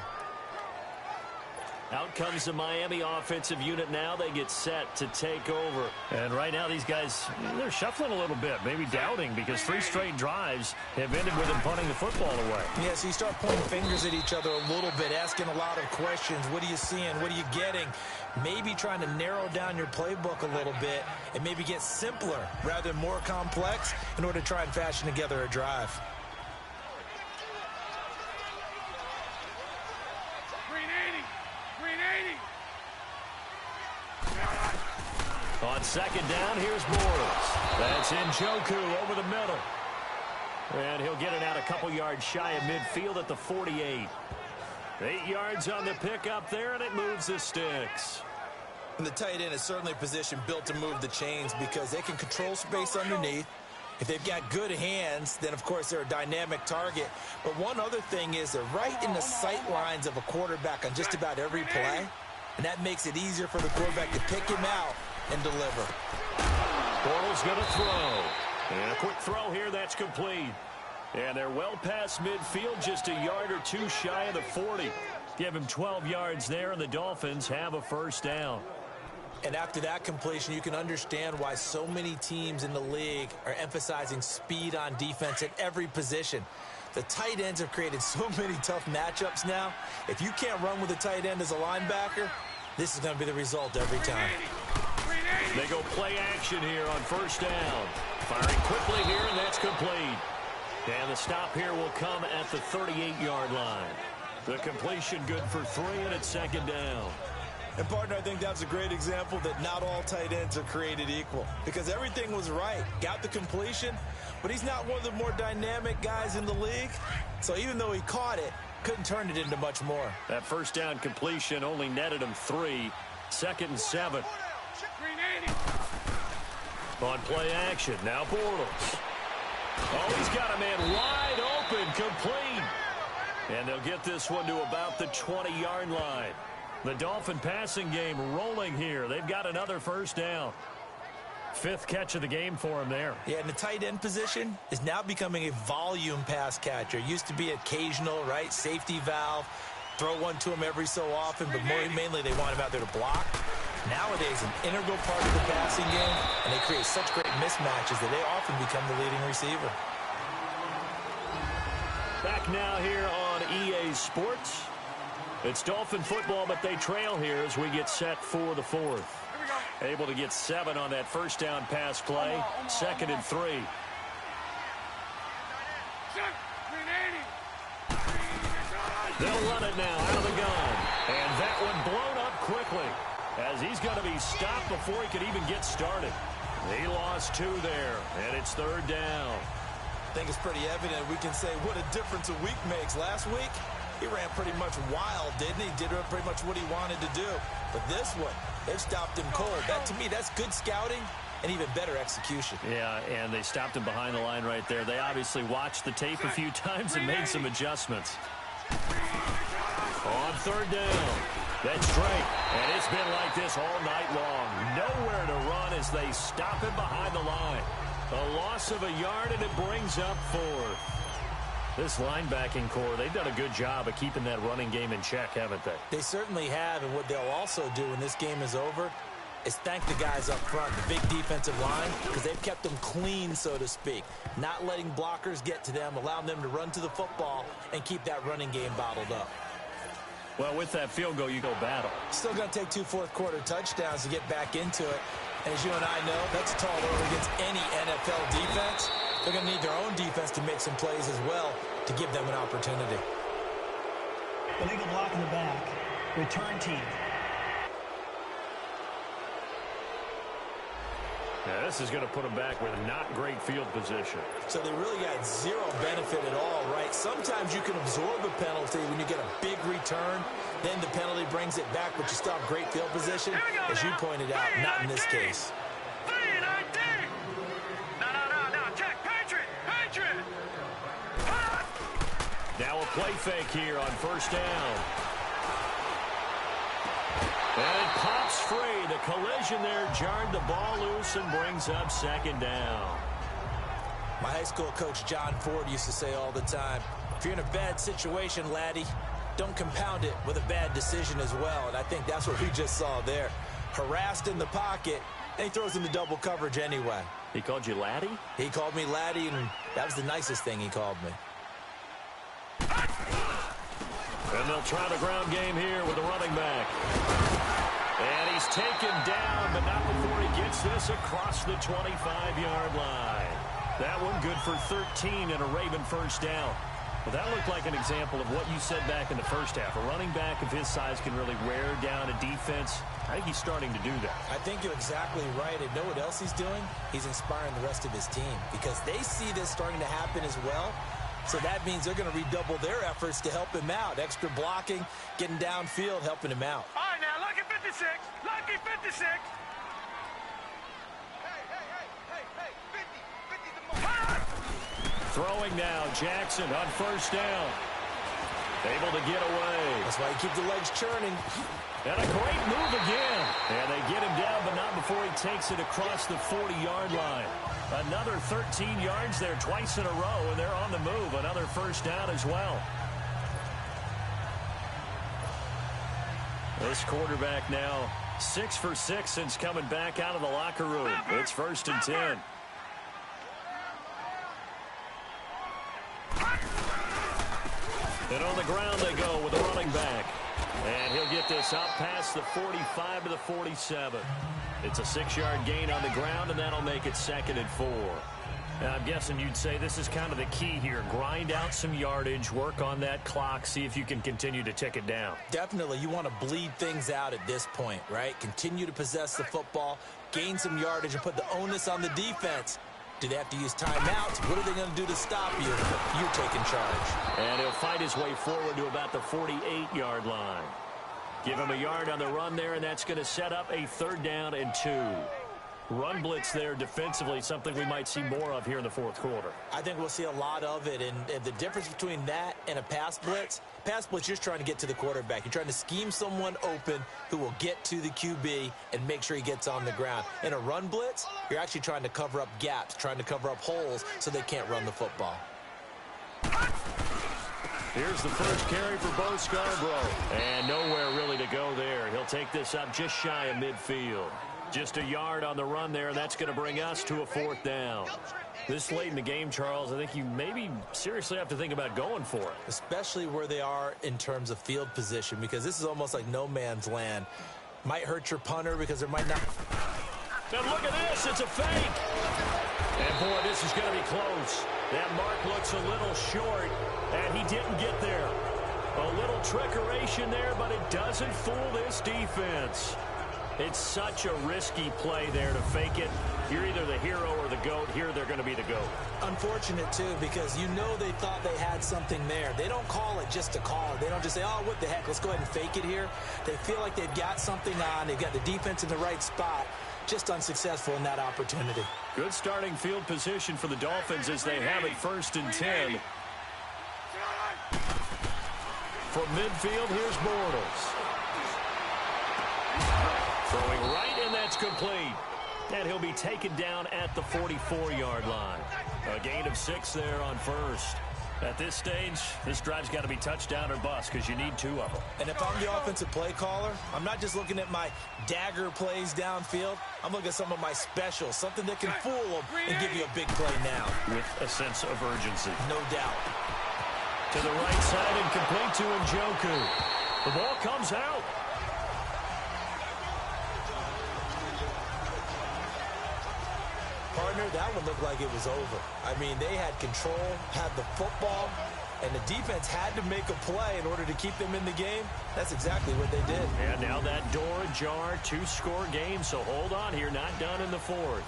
Speaker 1: Out comes the Miami offensive unit now. They get set to take over. And right now these guys, they're shuffling a little bit, maybe doubting, because 3 straight drives have ended with them punting the football away.
Speaker 2: Yeah, so you start pointing fingers at each other a little bit, asking a lot of questions. What are you seeing? What are you getting? Maybe trying to narrow down your playbook a little bit and maybe get simpler rather than more complex in order to try and fashion together a drive.
Speaker 1: On second down, here's Bortles. That's Njoku over the middle. And he'll get it out a couple yards shy of midfield at the 48. 8 yards on the pickup there, and it moves the sticks.
Speaker 2: And the tight end is certainly a position built to move the chains because they can control space underneath. If they've got good hands, then, of course, they're a dynamic target. But one other thing is they're right in the sight lines of a quarterback on just about every play. And that makes it easier for the quarterback to pick him out and deliver.
Speaker 1: Bortles going to throw. And a quick throw here, that's complete. And they're well past midfield, just a yard or 2 shy of the 40. Give him 12 yards there, and the Dolphins have a first down.
Speaker 2: And after that completion, you can understand why so many teams in the league are emphasizing speed on defense at every position. The tight ends have created so many tough matchups now. If you can't run with a tight end as a linebacker, this is going to be the result every time.
Speaker 1: They go play action here on first down. Firing quickly here, and that's complete. And the stop here will come at the 38-yard line. The completion good for 3, and it's second down.
Speaker 2: And, partner, I think that's a great example that not all tight ends are created equal because everything was right. Got the completion, but he's not one of the more dynamic guys in the league. So even though he caught it, couldn't turn it into much more.
Speaker 1: That first down completion only netted him 3. Second and 7. On play action, now Bortles. Oh, he's got a man wide open, complete. And they'll get this one to about the 20-yard line. The Dolphin passing game rolling here. They've got another first down. 5th catch of the game for him there.
Speaker 2: Yeah, and the tight end position is now becoming a volume pass catcher. Used to be occasional, right? Safety valve. Throw one to him every so often, but mainly they want him out there to block. Nowadays, an integral part of the passing game, and they create such great mismatches that they often become the leading receiver.
Speaker 1: Back now here on EA Sports. It's Dolphin football, but they trail here as we get set for the 4th. Able to get 7 on that first down pass play. 2nd and 3. They'll run it now out of the gun. And that one blown up quickly as he's going to be stopped before he could even get started. He lost 2 there, and it's 3rd down.
Speaker 2: I think it's pretty evident. We can say what a difference a week makes. Last week, he ran pretty much wild, didn't he? Did pretty much what he wanted to do. But this one, they've stopped him cold. That, to me, that's good scouting and even better execution.
Speaker 1: Yeah, and they stopped him behind the line right there. They obviously watched the tape a few times and made some adjustments. On 3rd down, that's Drake. And it's been like this all night long. Nowhere to run as they stop him behind the line. A loss of a yard, and it brings up 4th. This linebacking core, they've done a good job of keeping that running game in check, haven't they?
Speaker 2: They certainly have, and what they'll also do when this game is over is thank the guys up front, the big defensive line, because they've kept them clean, so to speak. Not letting blockers get to them, allowing them to run to the football and keep that running game bottled up.
Speaker 1: Well, with that field goal, you go battle.
Speaker 2: Still going to take 2 fourth-quarter touchdowns to get back into it. And as you and I know, that's a tall order against any NFL defense. They're going to need their own defense to make some plays as well to give them an opportunity.
Speaker 4: Illegal block in the back. Return team.
Speaker 1: Yeah, this is going to put them back with not great field position.
Speaker 2: So they really got zero benefit at all, right? Sometimes you can absorb a penalty when you get a big return. Then the penalty brings it back, but you still have great field position. As you pointed out, not in this case.
Speaker 3: No, check. Patriot.
Speaker 1: Now a play fake here on first down. And it pops free. The collision there jarred the ball loose and brings up second down.
Speaker 2: My high school coach, John Ford, used to say all the time, if you're in a bad situation, laddie, don't compound it with a bad decision as well. And I think that's what we just saw there. Harassed in the pocket, and he throws into double coverage anyway.
Speaker 1: He called you laddie?
Speaker 2: He called me laddie, and that was the nicest thing he called me.
Speaker 1: And they'll try the ground game here with the running back. And he's taken down, but not before he gets this across the 25-yard line. That one good for 13 and a Raven first down. Well, that looked like an example of what you said back in the first half. A running back of his size can really wear down a defense. I think he's starting to do that.
Speaker 2: I think you're exactly right. And know what else he's doing? He's inspiring the rest of his team because they see this starting to happen as well. So that means they're going to redouble their efforts to help him out. Extra blocking, getting downfield, helping him out.
Speaker 3: All right, now, lucky 56. Lucky 56. Hey, 50 the most.
Speaker 1: Throwing now, Jackson on first down. Able to get away.
Speaker 2: That's why you keep the legs churning.
Speaker 1: And a great move again. And they get him down, but not before he takes it across the 40-yard line. Another 13 yards there twice in a row, and they're on the move. Another first down as well. This quarterback now 6 for 6 since coming back out of the locker room. It's 1st and 10. And on the ground they go with the running back. And he'll get this up past the 45 to the 47. It's a 6-yard gain on the ground, and that'll make it 2nd and 4. Now, I'm guessing you'd say this is kind of the key here. Grind out some yardage, work on that clock, see if you can continue to tick it down.
Speaker 2: Definitely. You want to bleed things out at this point, right? Continue to possess the football, gain some yardage, and put the onus on the defense. Do they have to use timeouts? What are they going to do to stop you? You're taking charge.
Speaker 1: And he'll fight his way forward to about the 48-yard line. Give him a yard on the run there, and that's going to set up a 3rd down and 2. Run blitz there defensively, something we might see more of here in the 4th quarter.
Speaker 2: I think we'll see a lot of it, and the difference between that and a pass blitz, you're just trying to get to the quarterback. You're trying to scheme someone open who will get to the QB and make sure he gets on the ground. In a run blitz, you're actually trying to cover up gaps, trying to cover up holes so they can't run the football.
Speaker 1: Here's the first carry for Bo Scarborough. And nowhere really to go there. He'll take this up just shy of midfield. Just a yard on the run there, and that's going to bring us to a 4th down. This late in the game, Charles, I think you maybe seriously have to think about going for it.
Speaker 2: Especially where they are in terms of field position, because this is almost like no man's land. Might hurt your punter because there might not...
Speaker 1: And look at this, it's a fake. And boy, this is going to be close. That mark looks a little short, and he didn't get there. A little trickeration there, but it doesn't fool this defense. It's such a risky play there to fake it. You're either the hero or the GOAT. Here they're going to be the GOAT.
Speaker 2: Unfortunate, too, because you know they thought they had something there. They don't call it just to call it. They don't just say, oh, what the heck, let's go ahead and fake it here. They feel like they've got something on. They've got the defense in the right spot. Just unsuccessful in that opportunity.
Speaker 1: Good starting field position for the Dolphins as they have it 1st and 10. From midfield, here's Bortles. Throwing right, and that's complete. And he'll be taken down at the 44-yard line. A gain of 6 there on 1st. At this stage, this drive's got to be touchdown or bust because you need 2 of them.
Speaker 2: And if I'm the offensive play caller, I'm not just looking at my dagger plays downfield. I'm looking at some of my specials, something that can fool them and give you a big play now.
Speaker 1: With a sense of urgency.
Speaker 2: No doubt.
Speaker 1: To the right side and complete to Njoku. The ball comes out.
Speaker 2: Partner, that one looked like it was over. I mean, they had control, had the football, and the defense had to make a play in order to keep them in the game. That's exactly what they did.
Speaker 1: And now that door ajar, 2-score game, so hold on here, not done in the 4th.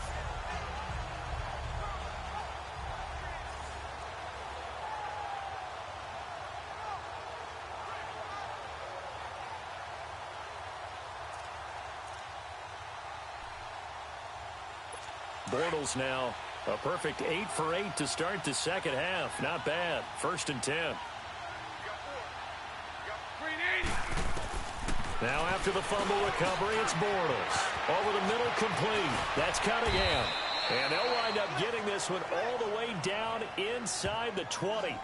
Speaker 1: Bortles now a perfect 8 for 8 to start the second half. Not bad. 1st and 10. Now after the fumble recovery, it's Bortles. Over the middle, complete. That's Cunningham. And they'll wind up getting this one all the way down inside the 20.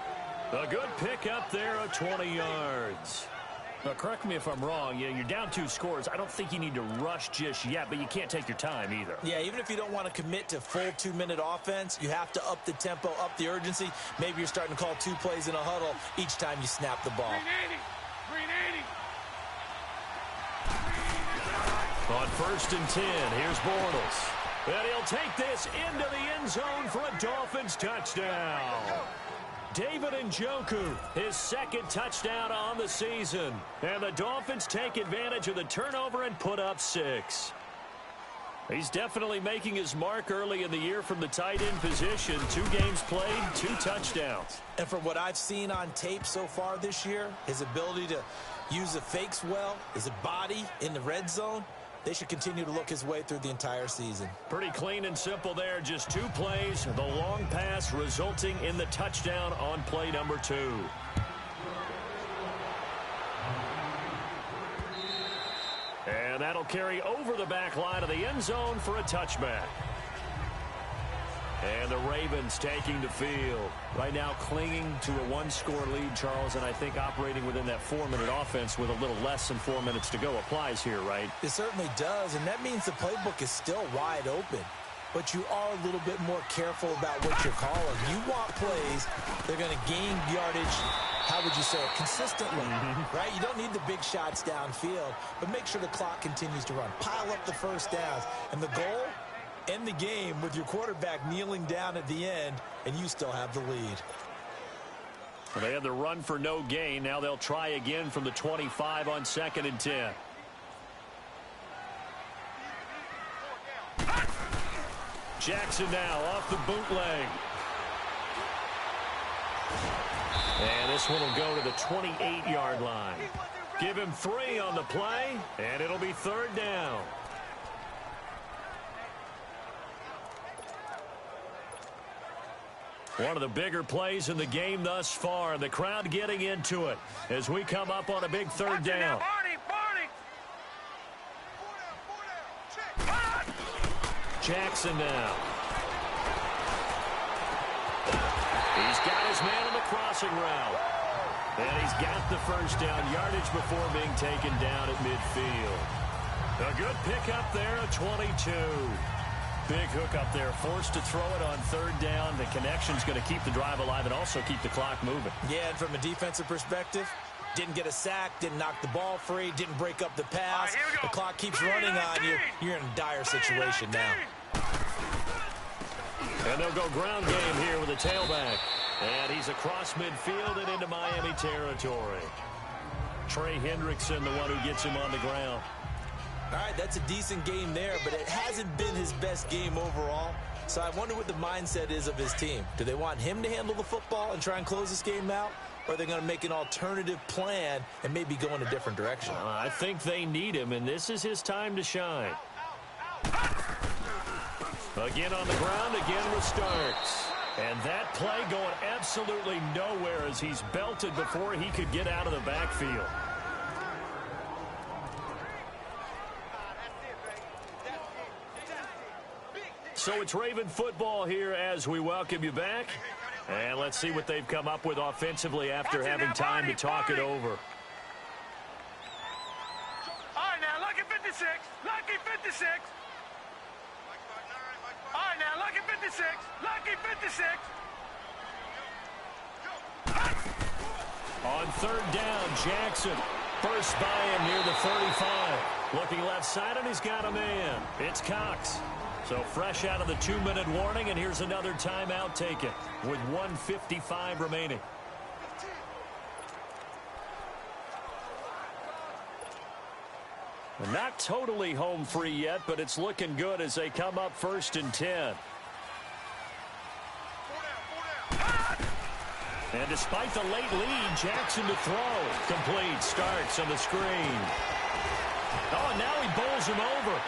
Speaker 1: A good pickup there of 20 yards. Now, correct me if I'm wrong. You're down 2 scores. I don't think you need to rush just yet, but you can't take your time either.
Speaker 2: Yeah, even if you don't want to commit to full 2-minute offense, you have to up the tempo, up the urgency. Maybe you're starting to call 2 plays in a huddle each time you snap the ball.
Speaker 1: On 1st and 10, here's Bortles. And he'll take this into the end zone for a Dolphins touchdown. David Njoku, his 2nd touchdown on the season. And the Dolphins take advantage of the turnover and put up 6. He's definitely making his mark early in the year from the tight end position. 2 games played, 2 touchdowns.
Speaker 2: And from what I've seen on tape so far this year, his ability to use the fakes well, his body in the red zone, they should continue to look his way through the entire season.
Speaker 1: Pretty clean and simple there. Just 2 plays. The long pass resulting in the touchdown on play number 2. And that'll carry over the back line of the end zone for a touchback. And the Ravens taking the field. Right now clinging to a 1-score lead, Charles, and I think operating within that 4-minute offense with a little less than 4 minutes to go applies here, right?
Speaker 2: It certainly does, and that means the playbook is still wide open. But you are a little bit more careful about what you're calling. You want plays, they're going to gain yardage, how would you say it, consistently, right? You don't need the big shots downfield, but make sure the clock continues to run. Pile up the first downs, and the goal, end the game with your quarterback kneeling down at the end, and you still have the lead.
Speaker 1: Well, they had the run for no gain. Now they'll try again from the 25 on 2nd and 10. Jackson now off the bootleg. And this one will go to the 28-yard line. Give him 3 on the play, and it'll be 3rd down. One of the bigger plays in the game thus far. The crowd getting into it as we come up on a big 3rd down. Jackson now. He's got his man on the crossing route. And he's got the first down yardage before being taken down at midfield. A good pickup there at 22. Big hook up there, forced to throw it on 3rd down. The connection's going to keep the drive alive and also keep the clock moving.
Speaker 2: Yeah, and from a defensive perspective, didn't get a sack, didn't knock the ball free, didn't break up the pass. The clock keeps running on you. You're in a dire situation now.
Speaker 1: And they'll go ground game here with a tailback. And he's across midfield and into Miami territory. Trey Hendrickson, the one who gets him on the ground.
Speaker 2: All right, that's a decent game there, but it hasn't been his best game overall. So I wonder what the mindset is of his team. Do they want him to handle the football and try and close this game out? Or are they going to make an alternative plan and maybe go in a different direction?
Speaker 1: I think they need him, and this is his time to shine. Again on the ground, again with Starks. And that play going absolutely nowhere as he's belted before he could get out of the backfield. So it's Raven football here as we welcome you back. And let's see what they've come up with offensively after having time to talk it over.
Speaker 3: All right, now, lucky 56. Lucky 56. All right, now, lucky 56. Lucky 56.
Speaker 1: On third down, Jackson. First by him near the 35. Looking left side, and he's got a man. It's Cox. So fresh out of the 2-minute warning, and here's another timeout taken with 1:55 remaining. Not totally home free yet, but it's looking good as they come up 1st and 10. And despite the late lead, Jackson to throw. Complete. Starts on the screen. Oh, and now he bowls him over.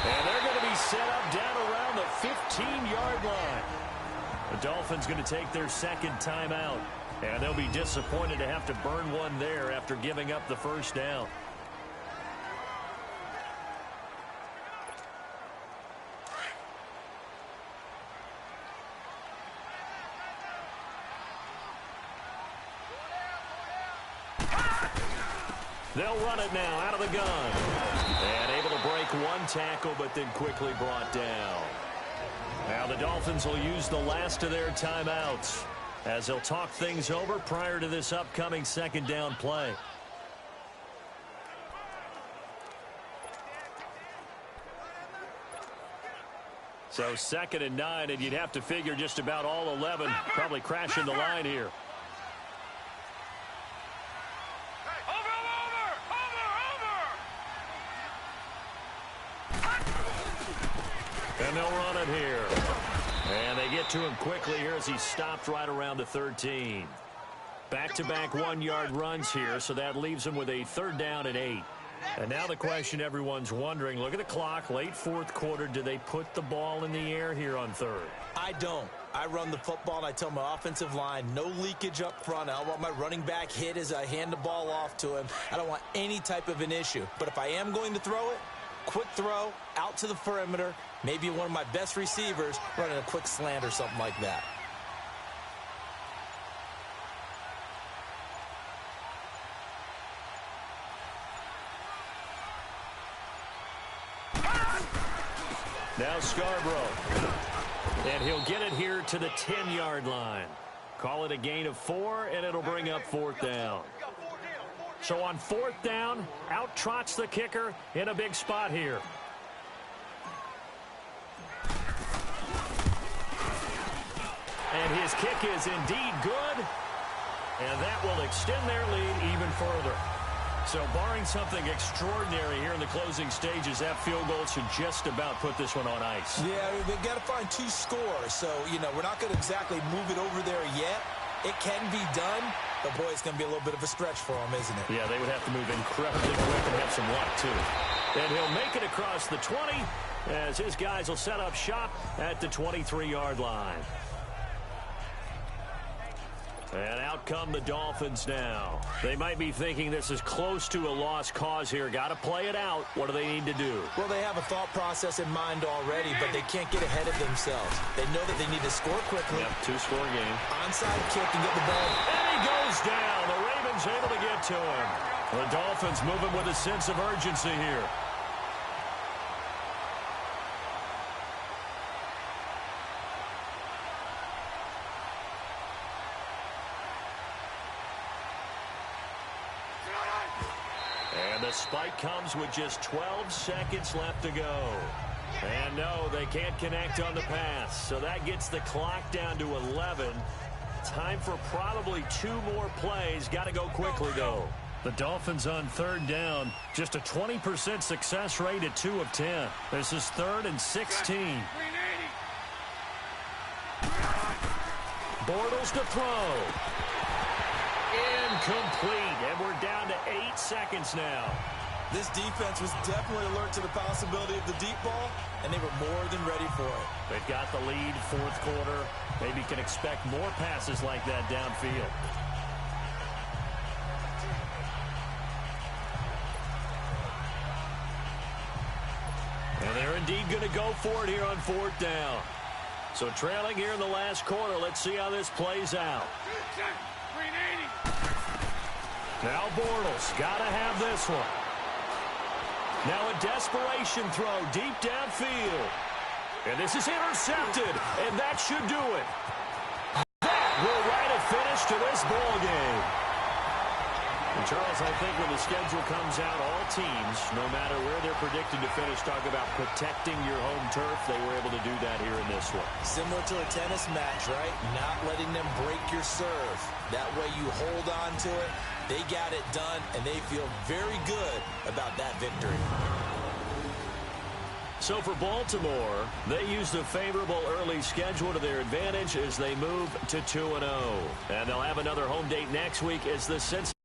Speaker 1: And they're going to be set up down around the 15-yard line. The Dolphins going to take their second timeout. And they'll be disappointed to have to burn one there after giving up the first down. They'll run it now out of the gun. And able to break one tackle, but then quickly brought down. Now the Dolphins will use the last of their timeouts as they'll talk things over prior to this upcoming second down play. So 2nd and 9, and you'd have to figure just about all 11 probably crashing the line here. And they'll run it here. And they get to him quickly here as he stopped right around the 13. Back-to-back 1-yard runs here, so that leaves him with a 3rd down and 8. And now the question everyone's wondering, look at the clock, late 4th quarter, do they put the ball in the air here on 3rd?
Speaker 2: I don't. I run the football, and I tell my offensive line, no leakage up front. I don't want my running back hit as I hand the ball off to him. I don't want any type of an issue. But if I am going to throw it, quick throw, out to the perimeter, maybe one of my best receivers running a quick slant or something like that.
Speaker 1: Now Scarborough. And he'll get it here to the 10-yard line. Call it a gain of 4, and it'll bring up 4th down. So on 4th down, out trots the kicker in a big spot here. And his kick is indeed good. And that will extend their lead even further. So barring something extraordinary here in the closing stages, that field goal should just about put this one on ice.
Speaker 2: Yeah, they've got to find 2 scores. So, we're not going to exactly move it over there yet. It can be done, but, boy, it's going to be a little bit of a stretch for them, isn't it?
Speaker 1: Yeah, they would have to move incredibly quick and have some luck, too. And he'll make it across the 20 as his guys will set up shop at the 23-yard line. And out come the Dolphins now. They might be thinking this is close to a lost cause here. Got to play it out. What do they need to do?
Speaker 2: Well, they have a thought process in mind already, but they can't get ahead of themselves. They know that they need to score quickly.
Speaker 1: Yep, 2-score game.
Speaker 2: Onside kick and get the ball.
Speaker 1: And he goes down. The Ravens able to get to him. The Dolphins moving with a sense of urgency here. And the spike comes with just 12 seconds left to go. And no, they can't connect on the pass. So that gets the clock down to 11. Time for probably 2 more plays. Got to go quickly, though. The Dolphins on 3rd down. Just a 20% success rate at 2 of 10. This is 3rd and 16. Bortles to throw. Incomplete. And we're down to 8 seconds now.
Speaker 2: This defense was definitely alert to the possibility of the deep ball, and they were more than ready for it.
Speaker 1: They've got the lead, 4th quarter. Maybe can expect more passes like that downfield. And they're indeed going to go for it here on 4th down. So trailing here in the last quarter. Let's see how this plays out. Now Bortles got to have this one. Now a desperation throw deep downfield. And this is intercepted, and that should do it. That will write a finish to this ball game. And Charles, I think when the schedule comes out, all teams, no matter where they're predicted to finish, talk about protecting your home turf. They were able to do that here in this one.
Speaker 2: Similar to a tennis match, right? Not letting them break your serve. That way you hold on to it. They got it done, and they feel very good about that victory.
Speaker 1: So for Baltimore, they used a favorable early schedule to their advantage as they move to 2-0. And they'll have another home date next week as the Cincinnati